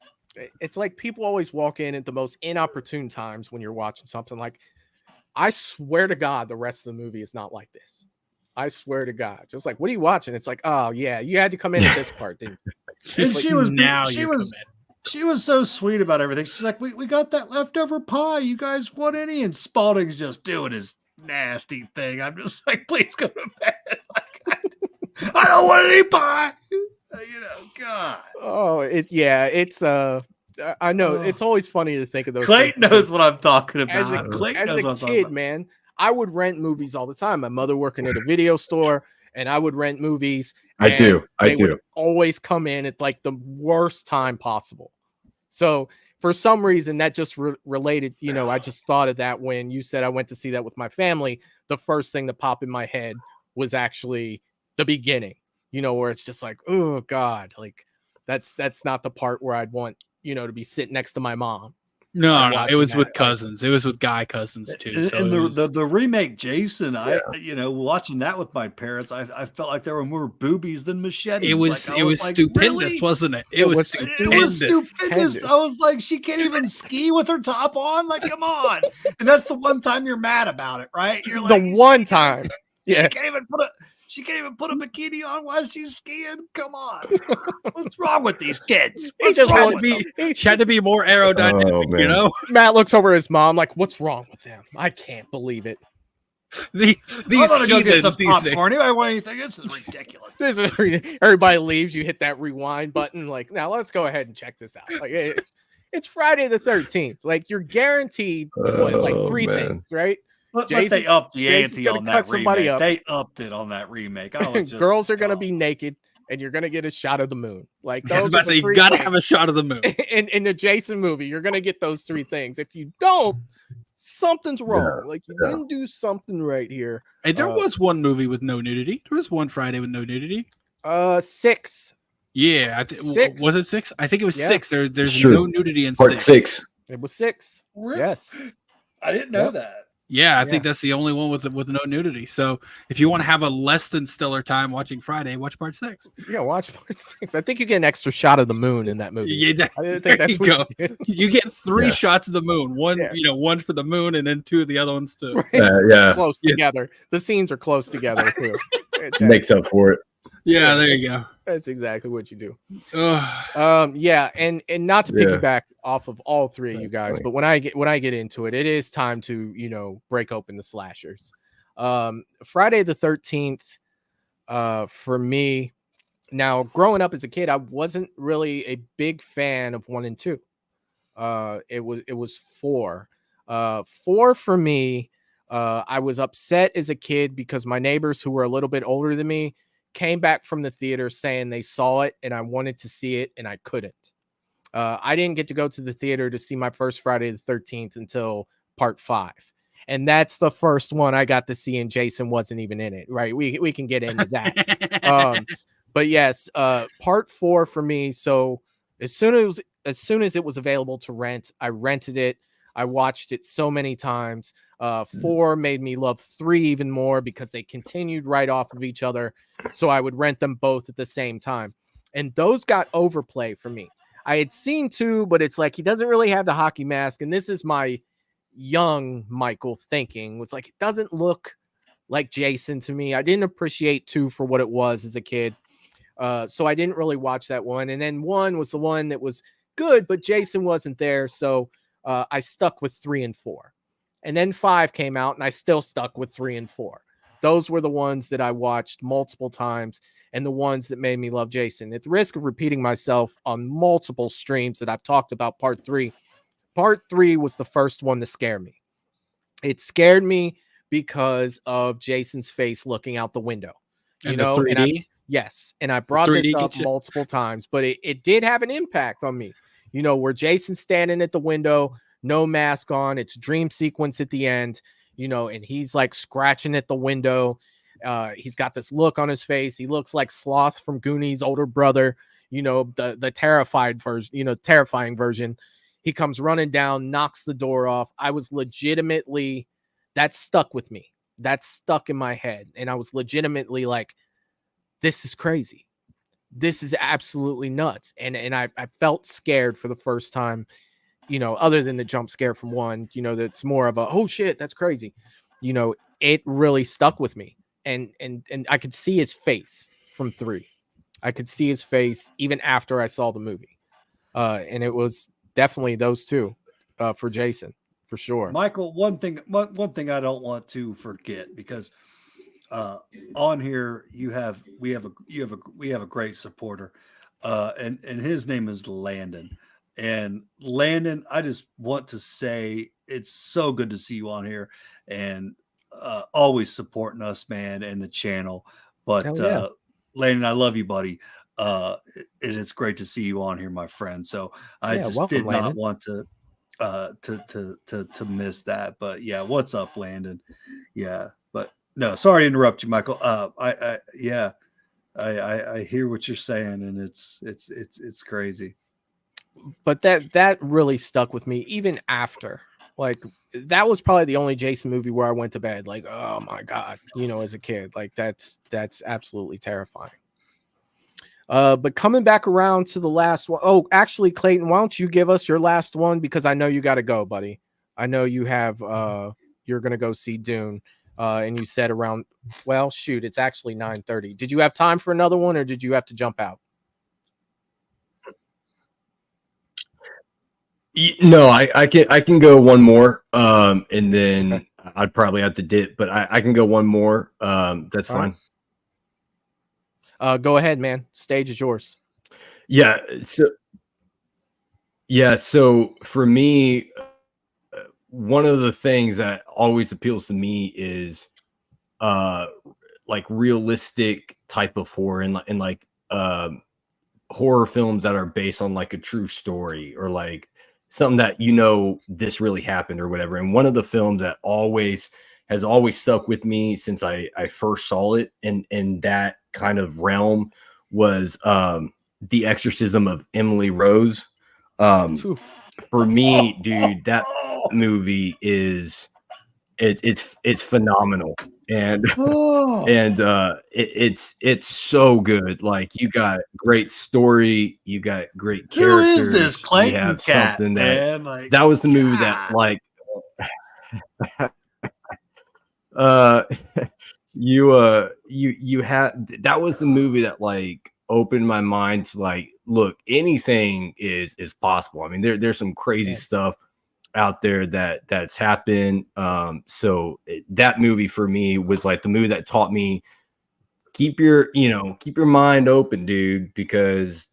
It's like people always walk in at the most inopportune times when you're watching something. Like, I swear to God, the rest of the movie is not like this. I swear to God. Just like, what are you watching? It's like, oh yeah, you had to come in at this part, didn't you? And she was so sweet about everything. She's like, we got that leftover pie. You guys want any? And Spaulding's just doing his nasty thing. I'm just like, please go to bed. Like, I don't want any pie. God. Oh, I know it's always funny to think of those. Clayton knows what I'm talking about. As a kid, man, I would rent movies all the time. My mother working at a video store, and I would rent movies. I do. Would always come in at like the worst time possible. So for some reason, that just related. I just thought of that when you said I went to see that with my family. The first thing that popped in my head was actually the beginning. Where it's just like, oh God, like that's not the part where I'd want to be sitting next to my mom. No, it was with cousins. It was with guy cousins too. And the remake Jason, watching that with my parents, I felt like there were more boobies than machetes. It was stupendous, really? Wasn't it? It was stupendous. I was like, she can't even ski with her top on. Like, come on. And that's the one time you're mad about it, right? You're like, the one time. Yeah. She can't even put a bikini on while she's skiing. Come on. What's wrong with these kids? She had to be more aerodynamic, Matt looks over at his mom like, what's wrong with them? I can't believe it. These I'm gonna go get some popcorn. Anybody want anything? This is ridiculous. Everybody leaves. You hit that rewind button. Like, now let's go ahead and check this out. Like, it's Friday the 13th. Like, you're guaranteed three things, right? But they upped the ante on that remake. They upped it on that remake. Girls are going to be naked, and you're going to get a shot of the moon. Like, I was about to say, you got to have a shot of the moon. In the Jason movie, you're going to get those three things. If you don't, something's wrong. You didn't do something right here. And there was one movie with no nudity. There was one Friday with no nudity. 6. Yeah, 6. Was it 6? I think it was 6. There's no nudity in Part 6. It was 6. Really? Yes. I didn't know that. Yeah, I think that's the only one with no nudity. So if you want to have a less than stellar time watching Friday, watch part 6. Yeah, watch part 6. I think you get an extra shot of the moon in that movie. Yeah, I didn't think that's what you get. You get 3 shots of the moon. One, one for the moon, and then 2 of the other ones too. Right. Close together. The scenes are close together too. Makes up for it. Yeah, there you go. That's exactly what you do. And not to piggyback off of all three of you guys, but when I get into it, it is time to break open the slashers. Friday the 13th. For me, now growing up as a kid, I wasn't really a big fan of 1 and 2. It was 4. 4 for me. I was upset as a kid because my neighbors who were a little bit older than me came back from the theater saying they saw it and I wanted to see it and I couldn't. I didn't get to go to the theater to see my first Friday the 13th until part 5. And that's the first one I got to see, and Jason wasn't even in it. Right. We can get into that. But yes, part 4 for me. So as soon as it was available to rent, I rented it. I watched it so many times. 4 made me love 3 even more because they continued right off of each other. So I would rent them both at the same time. And those got overplay for me. I had seen 2, but it's like he doesn't really have the hockey mask. And this is my young Michael thinking, was like, it doesn't look like Jason to me. I didn't appreciate 2 for what it was as a kid. So I didn't really watch that one. And then 1 was the one that was good, but Jason wasn't there. So I stuck with 3 and 4. And then 5 came out and I still stuck with 3 and 4. Those were the ones that I watched multiple times and the ones that made me love Jason. At the risk of repeating myself on multiple streams that I've talked about part 3 was the first one to scare me. It scared me because of Jason's face looking out the window. You And know, the 3D? yes. And I brought this 3D up gets you- multiple times, but it did have an impact on me. You know, where Jason's standing at the window, no mask on, it's a dream sequence at the end, you know, and he's like scratching at the window. He's got this look on his face. He looks like Sloth from Goonies' older brother, you know, the terrifying version. He comes running down, knocks the door off. I was legitimately, that stuck with me. That stuck in my head. And I was legitimately like, this is crazy. This is absolutely nuts. And I felt scared for the first time, you know, other than the jump scare from 1, you know, that's more of a, oh shit, that's crazy. You know, it really stuck with me. And I could see his face from 3. I could see his face even after I saw the movie. And it was definitely those 2 for Jason, for sure. Michael, one thing I don't want to forget, because on here we have a great supporter, and his name is Landon. And Landon, I just want to say it's so good to see you on here and always supporting us, man, and the channel. But yeah. Landon, I love you, buddy. It is great to see you on here, my friend. So I just welcome, did not Landon. want to miss that. But yeah, what's up, Landon? Yeah, but no, sorry to interrupt you, Michael. I hear what you're saying, and it's crazy. But that really stuck with me even after. Like, that was probably the only Jason movie where I went to bed like, oh my God, you know, as a kid. Like, that's absolutely terrifying. But coming back around to the last one. Oh, actually, Clayton, why don't you give us your last one? Because I know you got to go, buddy. I know you have, you're going to go see Dune. And you said around, well, shoot, it's actually 9:30. Did you have time for another one or did you have to jump out? No, I can go one more, and then okay. I'd probably have to dip, but I can go one more. That's fine. Go ahead, man. Stage is yours. Yeah. So for me, one of the things that always appeals to me is, like realistic type of horror and like horror films that are based on like a true story or like something that, you know, this really happened or whatever. And one of the films that has always stuck with me since I first saw it in that kind of realm was The Exorcism of Emily Rose. For me, dude, that movie is it's phenomenal. And it's so good. Like, you got great story, you got great characters. Who is this Clayton you have cat, something man? Like, that was the movie that like you had, that was the movie that like opened my mind to like, look, anything is possible. I mean, there's some crazy stuff out there that's happened. So that movie for me was like the movie that taught me keep your mind open, dude, because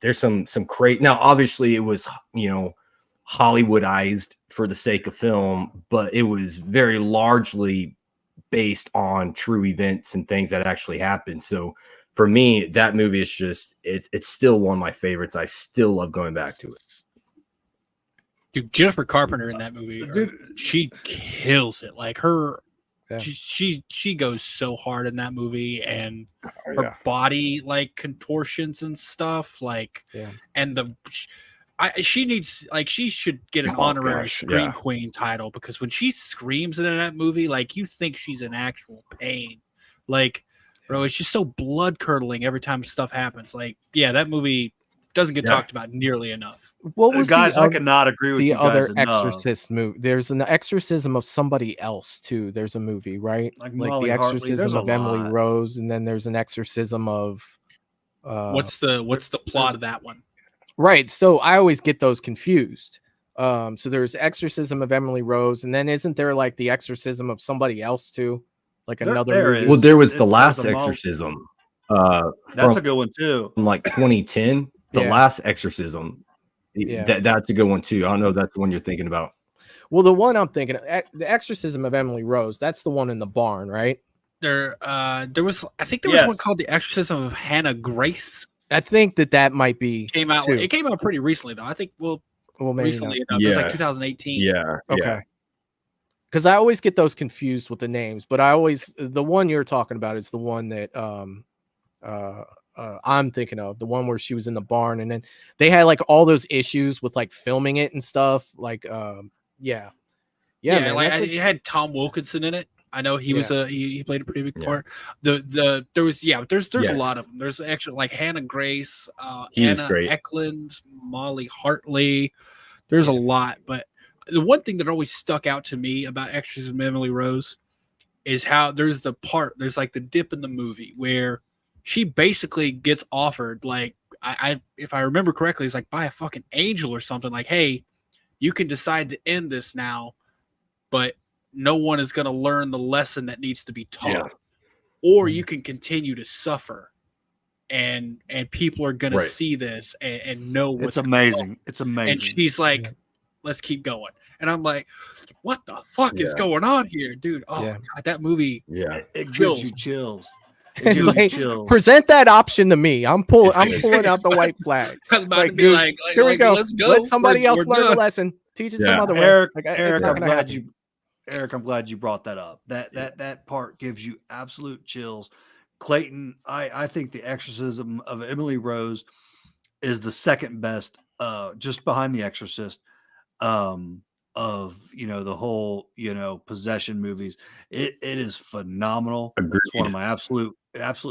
there's some great. Now, obviously, it was Hollywoodized for the sake of film, but it was very largely based on true events and things that actually happened. So for me, that movie is just it's still one of my favorites. I still love going back to it. Dude, Jennifer Carpenter in that movie, she kills it. Like her, she goes so hard in that movie, and her body like contortions and stuff. Like, and she should get an honorary scream queen title, because when she screams in that movie, like you think she's in actual pain. Like, bro, it's just so blood curdling every time stuff happens. Like, that movie doesn't get talked about nearly enough. What was guys? I cannot agree with the you guys other enough. Exorcist movie? There's an exorcism of somebody else too. There's a movie, right? Like the exorcism of Emily Rose, and then there's an exorcism of. What's the plot of that one? Right. So I always get those confused. So there's exorcism of Emily Rose, and then isn't there like the exorcism of somebody else too? Like another movie? Well, there was the last exorcism. That's a good one too. From like 2010. The last exorcism. That's a good one too. I don't know if that's the one you're thinking about. Well, the one I'm thinking of, the exorcism of Emily Rose, that's the one in the barn, right? There was one called the exorcism of Hannah Grace. I think that might be came out. It came out pretty recently though. I think maybe recently enough. It was like 2018. Yeah. Okay. Because I always get those confused with the names, but the one you're talking about is the one that I'm thinking of, the one where she was in the barn, and then they had like all those issues with like filming it and stuff. Like, man, like it had Tom Wilkinson in it. I know he was he played a pretty big part. There's a lot of them. There's actually like Hannah Grace, Anna Eklund, Molly Hartley. There's a lot, but the one thing that always stuck out to me about Exorcism of Emily Rose is how there's like the dip in the movie where she basically gets offered, like, if I remember correctly, it's like by a fucking angel or something, like, hey, you can decide to end this now, but no one is going to learn the lesson that needs to be taught, or you can continue to suffer, and people are going to see this and know what's amazing. It's amazing. And she's like, let's keep going. And I'm like, what the fuck is going on here, dude? Oh my God, that movie. Yeah. It gives you chills. It's like, present that option to me. I'm pulling out the white flag. I was about to be like, here we go. Let's go. Let somebody else learn the lesson. Teach it some other way. Eric, I'm glad you brought that up. That part gives you absolute chills. Clayton, I think The Exorcism of Emily Rose is the second best, just behind The Exorcist, of the whole possession movies. It is phenomenal. Agreed. It's one of my absolute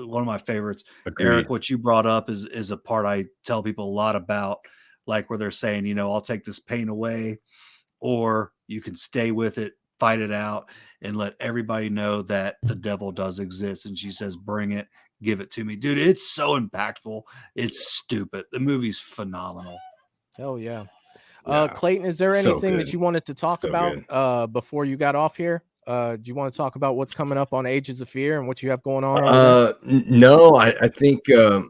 one of my favorites. Agreed. Eric, what you brought up is a part I tell people a lot about, like where they're saying, I'll take this pain away, or you can stay with it, fight it out, and let everybody know that the devil does exist. And she says, bring it, give it to me. Dude, it's so impactful. It's stupid. The movie's phenomenal. Hell yeah. Clayton, is there anything that you wanted to talk about before you got off here? Do you want to talk about what's coming up on Ages of Fear and what you have going on? No, I think right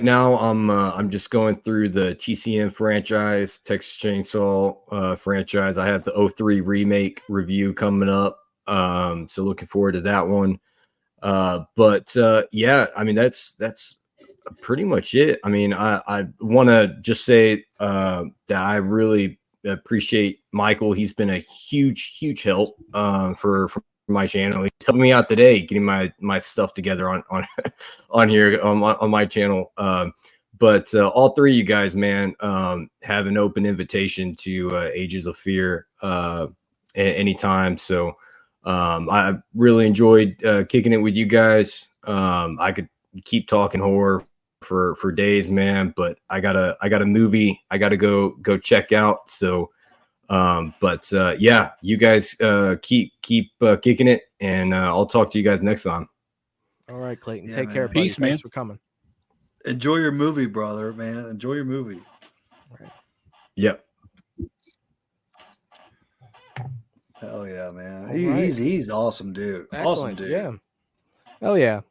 now I'm just going through the TCM franchise, Texas Chainsaw franchise. I have the 03 remake review coming up, so looking forward to that one. That's pretty much it. I mean, I want to just say that I really appreciate Michael. He's been a huge help for my channel. He's helping me out today getting my stuff together on here on my channel. But all three of you guys, man, have an open invitation to Ages of Fear anytime. So I really enjoyed kicking it with you guys. I could keep talking horror for days, man, but I got a movie I gotta go check out. So you guys keep kicking it, and I'll talk to you guys next time. All right, Clayton, take care. Peace, man. Thanks for coming. Enjoy your movie, brother, man. Enjoy your movie. All right. Yep. Hell yeah, man. All right. He's awesome, dude. Awesome, Excellent. dude. Yeah. Hell yeah.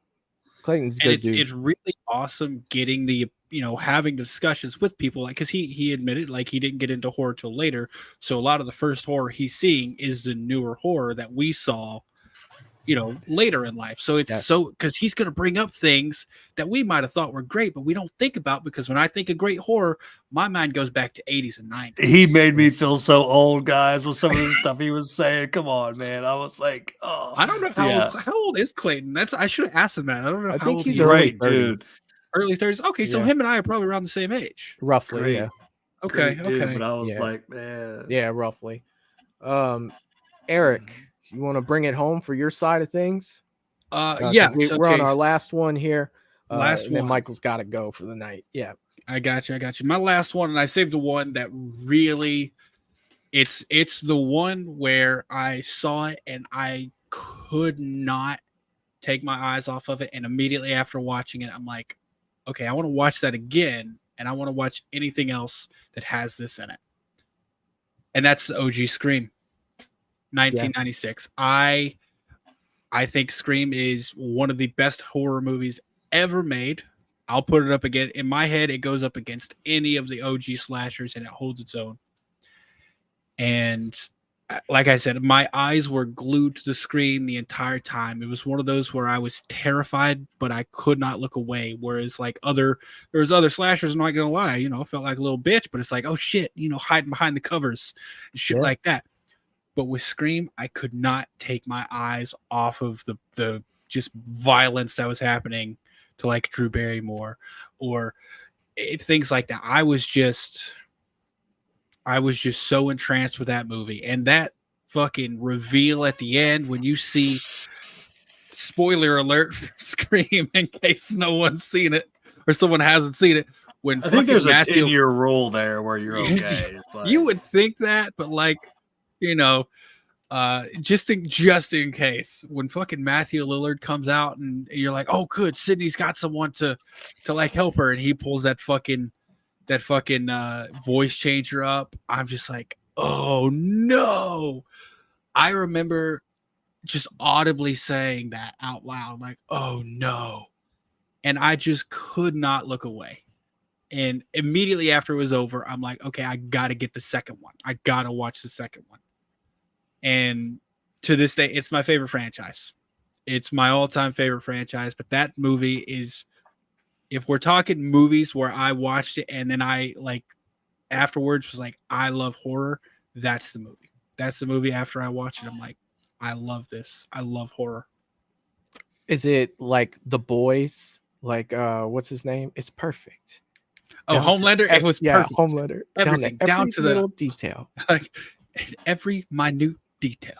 Clayton's a And good dude. it's really awesome getting the, having discussions with people, like, because he admitted, like, he didn't get into horror till later, so a lot of the first horror he's seeing is the newer horror that we saw, later in life. So it's so, because he's going to bring up things that we might have thought were great, but we don't think about, because when I think of great horror, my mind goes back to 80s and 90s. He made me feel so old, guys, with some of the stuff he was saying. Come on, man. I was like, oh, I don't know how old is Clayton. I should have asked him that. I don't know. I how think old he's he is. early right, 30s. dude. Early 30s. Okay, so Yeah. him and I are probably around the same age. Roughly, Great. yeah. Okay, Great, dude, okay. But I was Yeah. like, man. Yeah, roughly. Eric, you want to bring it home for your side of things? Yeah. We're on our last one here. Last and then one. Michael's got to go for the night. Yeah. I got you. My last one, and I saved the one that really, it's the one where I saw it and I could not take my eyes off of it. And immediately after watching it, I'm like, okay, I want to watch that again, and I want to watch anything else that has this in it. And that's the OG Scream, 1996. Yeah. I think Scream is one of the best horror movies ever made. I'll put it up again. In my head, it goes up against any of the OG slashers, and it holds its own. And like I said, my eyes were glued to the screen the entire time. It was one of those where I was terrified, but I could not look away. Whereas like there was other slashers, I'm not going to lie, I felt like a little bitch, but it's like, oh shit, hiding behind the covers and shit like that. But with Scream, I could not take my eyes off of the just violence that was happening to like Drew Barrymore or things like that. I was just so entranced with that movie. And that fucking reveal at the end when you see, spoiler alert for Scream in case no one's seen it or someone hasn't seen it. When I think there's a 10-year rule there where you're okay. It's like, you would think that, but like, just in case, when fucking Matthew Lillard comes out and you're like, oh good, Sydney's got someone to like help her, and he pulls that fucking voice changer up, I'm just like, oh no. I remember just audibly saying that out loud, like, oh no. And I just could not look away. And immediately after it was over, I'm like, okay, I gotta get the second one. I gotta watch the second one. And to this day, it's my favorite franchise. It's my all-time favorite franchise. But that movie is, if we're talking movies where I watched it and then I like afterwards was like, I love horror, that's the movie. That's the movie after I watched it. I'm like, I love this. I love horror. Is it like The Boys? Like what's his name? It's perfect. Oh, Homelander. It was perfect. Homelander. Everything down to the little detail. Every minute detail.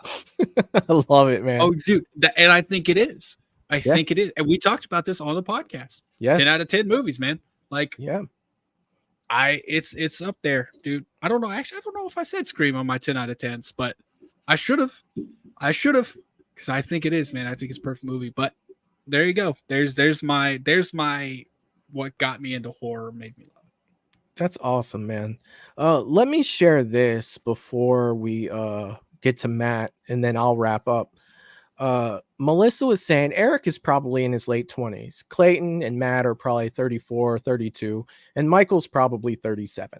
I love it, man. Oh, dude. And I think it is. I think it is. And we talked about this on the podcast. Yes. 10 out of 10 movies, man. Like, yeah. It's up there, dude. I don't know. Actually, I don't know if I said Scream on my 10 out of 10s, but I should have. Because I think it is, man. I think it's a perfect movie. But there you go. There's my what got me into horror, made me love it. That's awesome, man. Let me share this before we get to Matt, and then I'll wrap up. Melissa was saying Eric is probably in his late 20s. Clayton and Matt are probably 34, 32, and Michael's probably 37.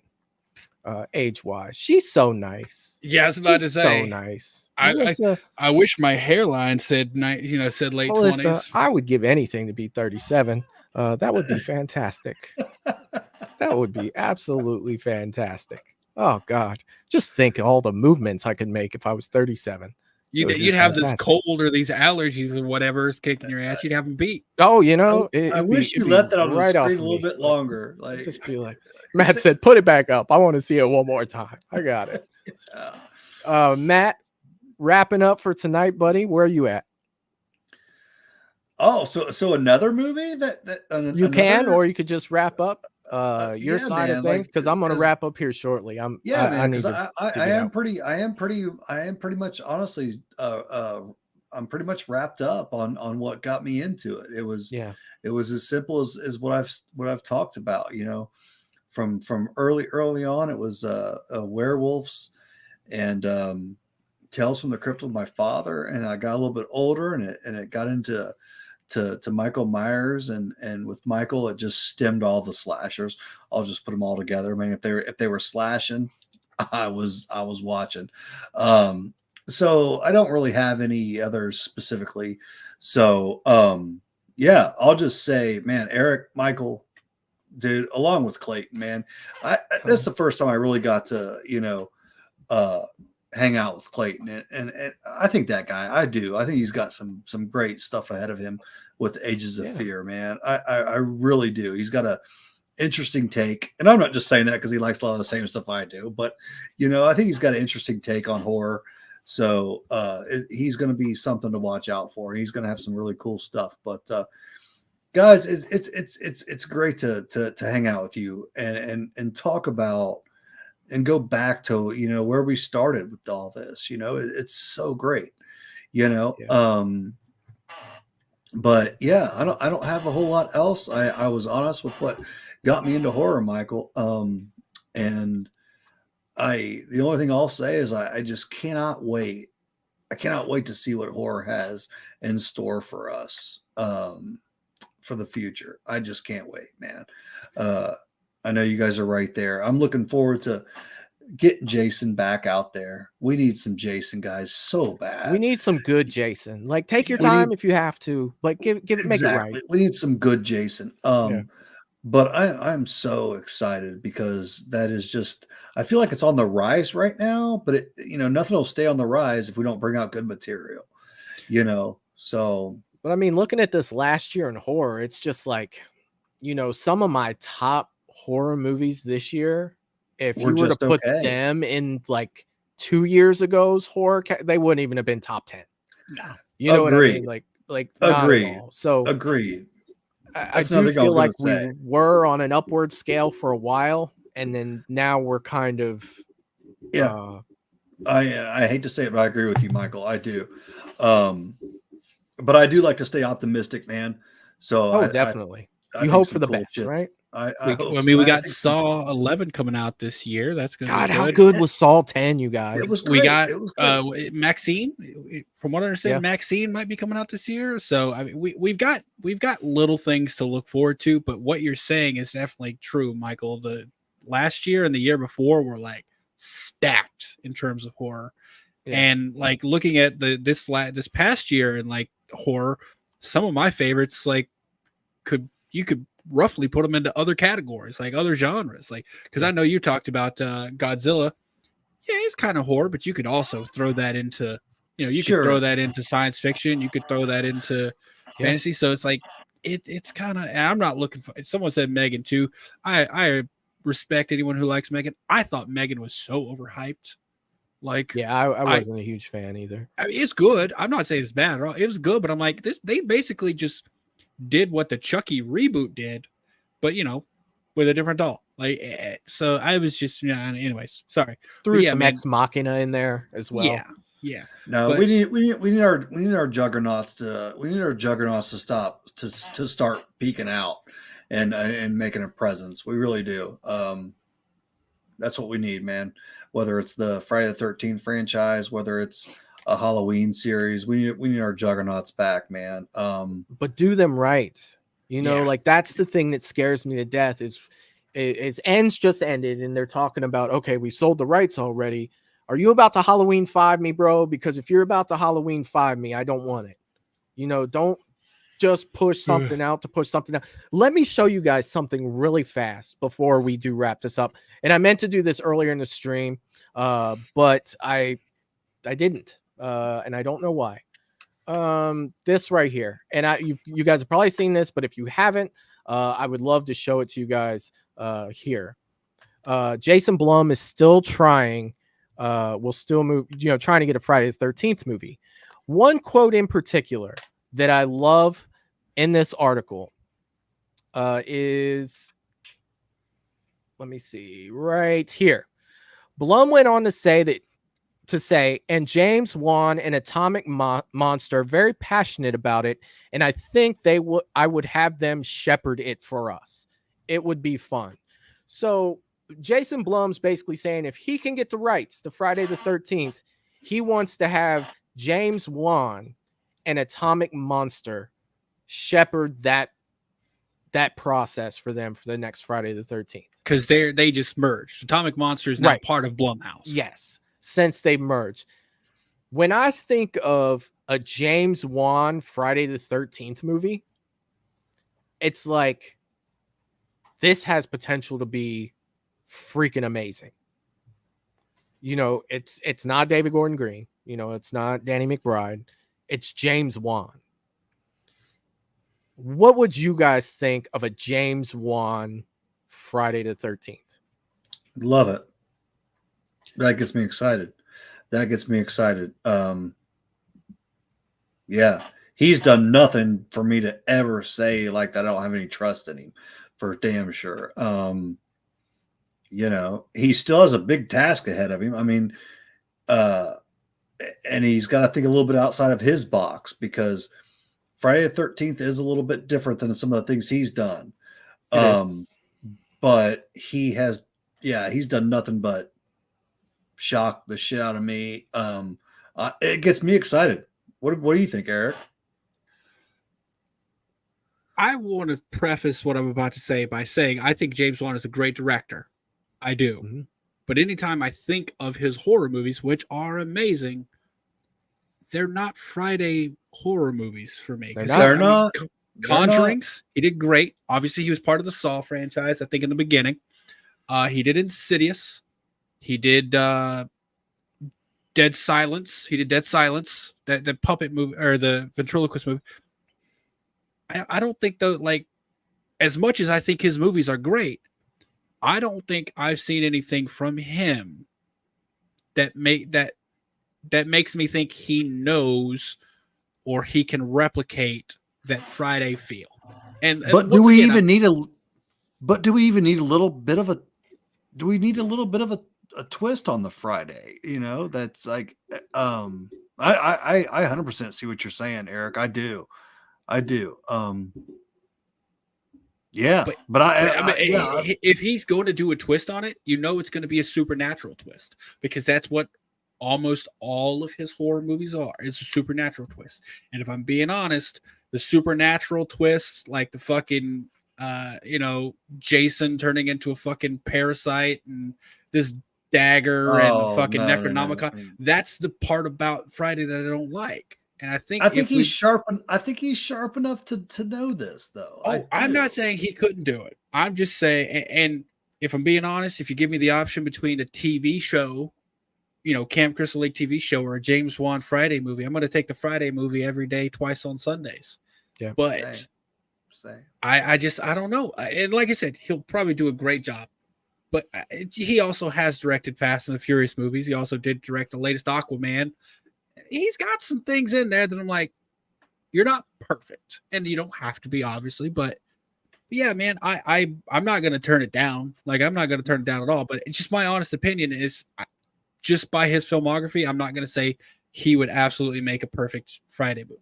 Age-wise. She's so nice. Yeah, I was about to say. So nice. I wish my hairline said said late Melissa, 20s. I would give anything to be 37. That would be fantastic. That would be absolutely fantastic. Oh God, just think of all the movements I could make if I was 37. You'd have this cold or these allergies or whatever is kicking your ass. You'd have them beat. Oh, I wish you let that on the screen a little bit longer. Like, just be like, Matt said, put it back up. I want to see it one more time. I got it. Matt, wrapping up for tonight, buddy. Where are you at? Oh, so another movie you can, or you could just wrap up your side of things, because I'm going to wrap up here shortly. I am pretty much honestly I'm pretty much wrapped up on what got me into it. It was as simple as what I've talked about, from early on. It was werewolves and Tales from the Crypt with my father, and I got a little bit older, and it got into to Michael Myers, and with Michael, it just stemmed all the slashers. I'll just put them all together. I mean, if they were slashing, I was watching. So I don't really have any others specifically. So yeah, I'll just say, man, Eric, Michael, dude, along with Clayton, man, this is the first time I really got to, hang out with Clayton, and I think that guy, I think he's got some great stuff ahead of him with Ages of Fear, man. I really do. He's got a interesting take, and I'm not just saying that because he likes a lot of the same stuff I do, but I think he's got an interesting take on horror. So he's going to be something to watch out for. He's going to have some really cool stuff. But guys, it's great to hang out with you and talk about and go back to where we started with all this. It's so great. But yeah, I don't have a whole lot else. I was honest with what got me into horror, Michael. And the only thing I'll say is I just cannot wait. I cannot wait to see what horror has in store for us for the future. I just can't wait, man. I know you guys are right there. I'm looking forward to getting Jason back out there. We need some Jason guys so bad. We need some good Jason. Like, take your time if you have to. Like, make it right. We need some good Jason. But I'm so excited because that is just, I feel like it's on the rise right now, but nothing will stay on the rise if we don't bring out good material, so. But I mean, looking at this last year in horror, it's just like, some of my top horror movies this year, if you were to put them in like 2 years ago's horror, they wouldn't even have been top 10. No. You know what I mean? Like agreed. So agreed. I do feel like we were on an upward scale for a while, and then now we're kind of I hate to say it, but I agree with you, Michael. I do. But I do like to stay optimistic, man. So definitely. You hope for the best, right? We got Saw 11 coming out this year. That's going to be good. How good was Saw 10, you guys? It was great. We got Maxine. From what I understand, Maxine might be coming out this year. So I mean, we've got little things to look forward to. But what you're saying is definitely true, Michael. The last year and the year before were like stacked in terms of horror, and like looking at this past year and like horror, some of my favorites you could roughly put them into other categories, like other genres, like because I know you talked about Godzilla. Yeah, it's kind of horror, but you could also throw that into could throw that into science fiction, you could throw that into fantasy. So it's like it's kind of, I'm not looking for, someone said Megan too. I respect anyone who likes Megan. I thought Megan was so overhyped. Like, I wasn't a huge fan either. I mean, it's good. I'm not saying it's bad at all. It was good, but I'm like, they basically just did what the Chucky reboot did, but with a different doll. Like, so I was just, anyways, sorry. Threw some Ex Machina in there as well. Yeah. No, but we need our juggernauts to stop to start peeking out and making a presence. We really do. That's what we need, man. Whether it's the Friday the 13th franchise, whether it's a Halloween series, we need our juggernauts back, man. But do them right. Like that's the thing that scares me to death is Ends just ended and they're talking about, okay, we sold the rights already. Are you about to Halloween 5 me, bro? Because if you're about to Halloween 5 me, I don't want it. Don't just push something out to push something out. Let me show you guys something really fast before we do wrap this up. And I meant to do this earlier in the stream, but I didn't, and I don't know why. This right here, and you guys have probably seen this, but if you haven't, I would love to show it to you guys here. Jason Blum is still trying. Will still move, trying to get a Friday the 13th movie. One quote in particular that I love in this article is, let me see right here. Blum went on to say, and James Wan and Atomic Monster are very passionate about it, and I think I would have them shepherd it for us. It would be fun. So Jason Blum's basically saying if he can get the rights to Friday the 13th, He wants to have James Wan and Atomic Monster shepherd that process for them for the next Friday the 13th. Because they just merged. Atomic Monster is now part of Blumhouse. Yes, since they merged. When I think of a James Wan Friday the 13th movie, it's like this has potential to be freaking amazing. You know, it's not David Gordon Green. You know, it's not Danny McBride. It's James Wan. What would you guys think of a James Wan Friday the 13th? Love it. That gets me excited. Yeah, he's done nothing for me to ever say like I don't have any trust in him, for damn sure. You know, he still has a big task ahead of him. I mean, and he's got to think a little bit outside of his box, because Friday the 13th is a little bit different than some of the things he's done. But he's done nothing but shock the shit out of me. It gets me excited. What do you think, Eric? I want to preface what I'm about to say by saying I think James Wan is a great director. I do. Mm-hmm. But anytime I think of his horror movies, which are amazing, they're not Friday horror movies for me. They're not. Conjurings, he did great. Obviously, he was part of the Saw franchise, I think, in the beginning. He did Insidious. He did Dead Silence. He did Dead Silence, the puppet movie, or the ventriloquist movie. I don't think, though, like, as much as I think his movies are great, I don't think I've seen anything from him that makes me think he knows or he can replicate that Friday feel. But do we even need a little bit of a twist on the Friday? You know, that's like I 100% see what you're saying, Eric. I do. Yeah, but if he's going to do a twist on it, you know it's going to be a supernatural twist, because that's what almost all of his horror movies are. It's a supernatural twist. And if I'm being honest, the supernatural twists, like the fucking Jason turning into a fucking parasite and this dagger and the fucking Necronomicon, no. That's the part about Friday that I don't like. And I think he's sharp enough to know this, though. I'm not saying he couldn't do it. I'm just saying, and if I'm being honest, if you give me the option between a TV show, Camp Crystal Lake TV show, or a James Wan Friday movie, I'm going to take the Friday movie every day, twice on Sundays. Yeah, but I don't know. And like I said, he'll probably do a great job. But he also has directed Fast and the Furious movies. He also did direct the latest Aquaman. He's got some things in there that I'm like, you're not perfect, and you don't have to be, obviously, but yeah, man, I'm not going to turn it down. Like, I'm not going to turn it down at all, but it's just my honest opinion is, just by his filmography, I'm not going to say he would absolutely make a perfect Friday movie.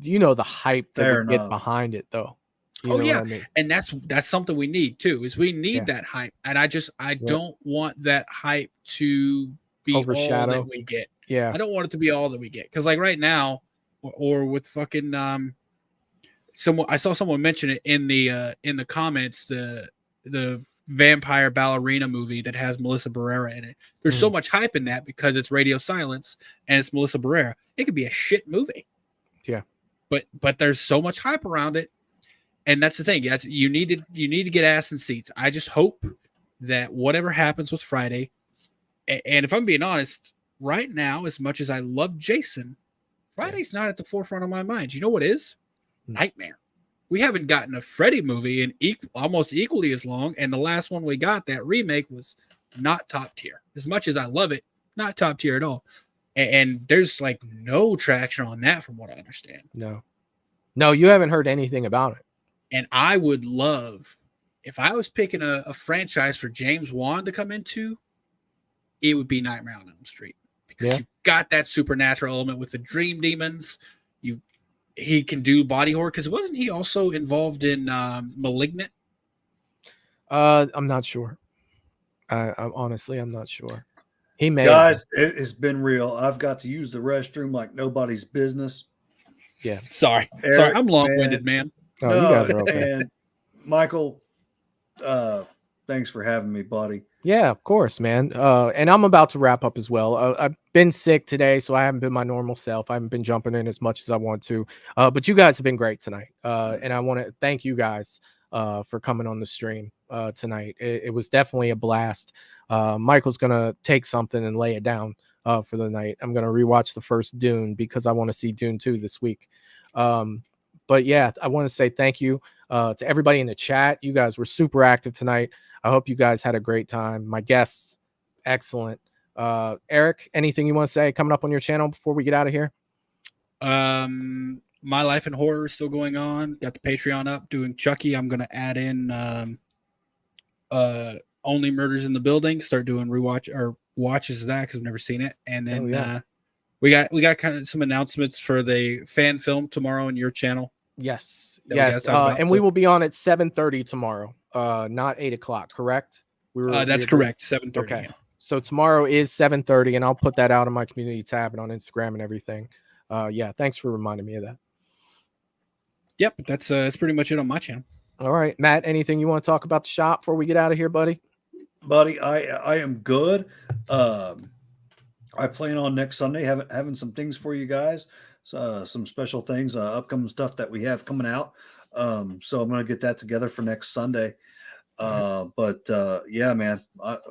Do you know the hype that would get behind it, though? You know what I mean? And that's something we need too, is we need that hype. And I don't want that hype to be overshadow all that we get. Yeah. I don't want it to be all that we get. Because like right now, or with fucking I saw someone mention it in the comments, the vampire ballerina movie that has Melissa Barrera in it. There's so much hype in that because it's Radio Silence and it's Melissa Barrera. It could be a shit movie. Yeah. But there's so much hype around it. And that's the thing. Yes, you need to get ass in seats. I just hope that whatever happens with Friday, and if I'm being honest, right now, as much as I love Jason, Friday's not at the forefront of my mind. You know what is? Nightmare. We haven't gotten a Freddy movie in almost equally as long, and the last one we got, that remake, was not top tier. As much as I love it, not top tier at all. And there's like no traction on that from what I understand. No, you haven't heard anything about it. And I would love, if I was picking a franchise for James Wan to come into, it would be Nightmare on Elm Street. Because you got that supernatural element with the dream demons. He can do body horror, because wasn't he also involved in Malignant? I'm not sure. I'm honestly not sure. He may. Guys, it has been real. I've got to use the restroom like nobody's business. Yeah. Sorry. Eric, I'm long-winded, man. Oh, you guys are okay. And Michael, thanks for having me, buddy. Yeah, of course, man. And I'm about to wrap up as well. I've been sick today, so I haven't been my normal self. I haven't been jumping in as much as I want to. But you guys have been great tonight. And I want to thank you guys for coming on the stream tonight. It was definitely a blast. Michael's gonna take something and lay it down for the night. I'm gonna rewatch the first Dune because I want to see Dune 2 this week. But yeah, I want to say thank you to everybody in the chat. You guys were super active tonight. I hope you guys had a great time. My guests, excellent. Eric, anything you want to say coming up on your channel before we get out of here? My Life in Horror is still going on. Got the Patreon up, doing Chucky. I'm going to add in Only Murders in the Building. Start doing watches of that because I've never seen it. And then we got kind of some announcements for the fan film tomorrow on your channel. Yes. And we will be on at 7:30 tomorrow. Not 8 o'clock, correct? That's correct. 7:30. Okay. Yeah. So tomorrow is 7:30, and I'll put that out on my community tab and on Instagram and everything. Yeah, thanks for reminding me of that. Yep, that's pretty much it on my channel. All right, Matt, anything you want to talk about the shop before we get out of here, buddy? Buddy, I am good. I plan on next Sunday having some things for you guys. Some special things, upcoming stuff that we have coming out. So I'm going to get that together for next Sunday. But yeah, man,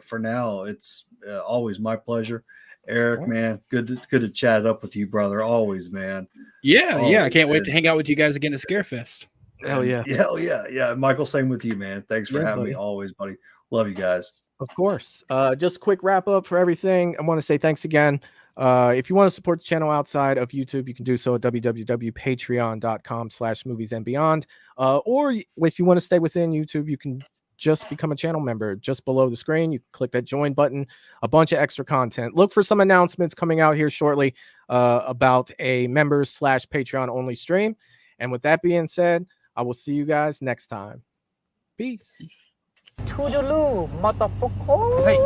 for now, it's always my pleasure. Eric, man, good to chat it up with you, brother. Always, man. Yeah. I can't wait to hang out with you guys again at Scarefest. Hell yeah. Yeah. Michael, same with you, man. Thanks for having me always, buddy. Love you guys. Of course. Just a quick wrap up for everything. I want to say thanks again. If you want to support the channel outside of YouTube, you can do so at www.patreon.com/moviesandbeyond. Or if you want to stay within YouTube, you can just become a channel member. Just below the screen, you can click that join button. A bunch of extra content. Look for some announcements coming out here shortly about a members/Patreon only stream. And with that being said, I will see you guys next time. Peace. Toodaloo, motherfucker. Hey.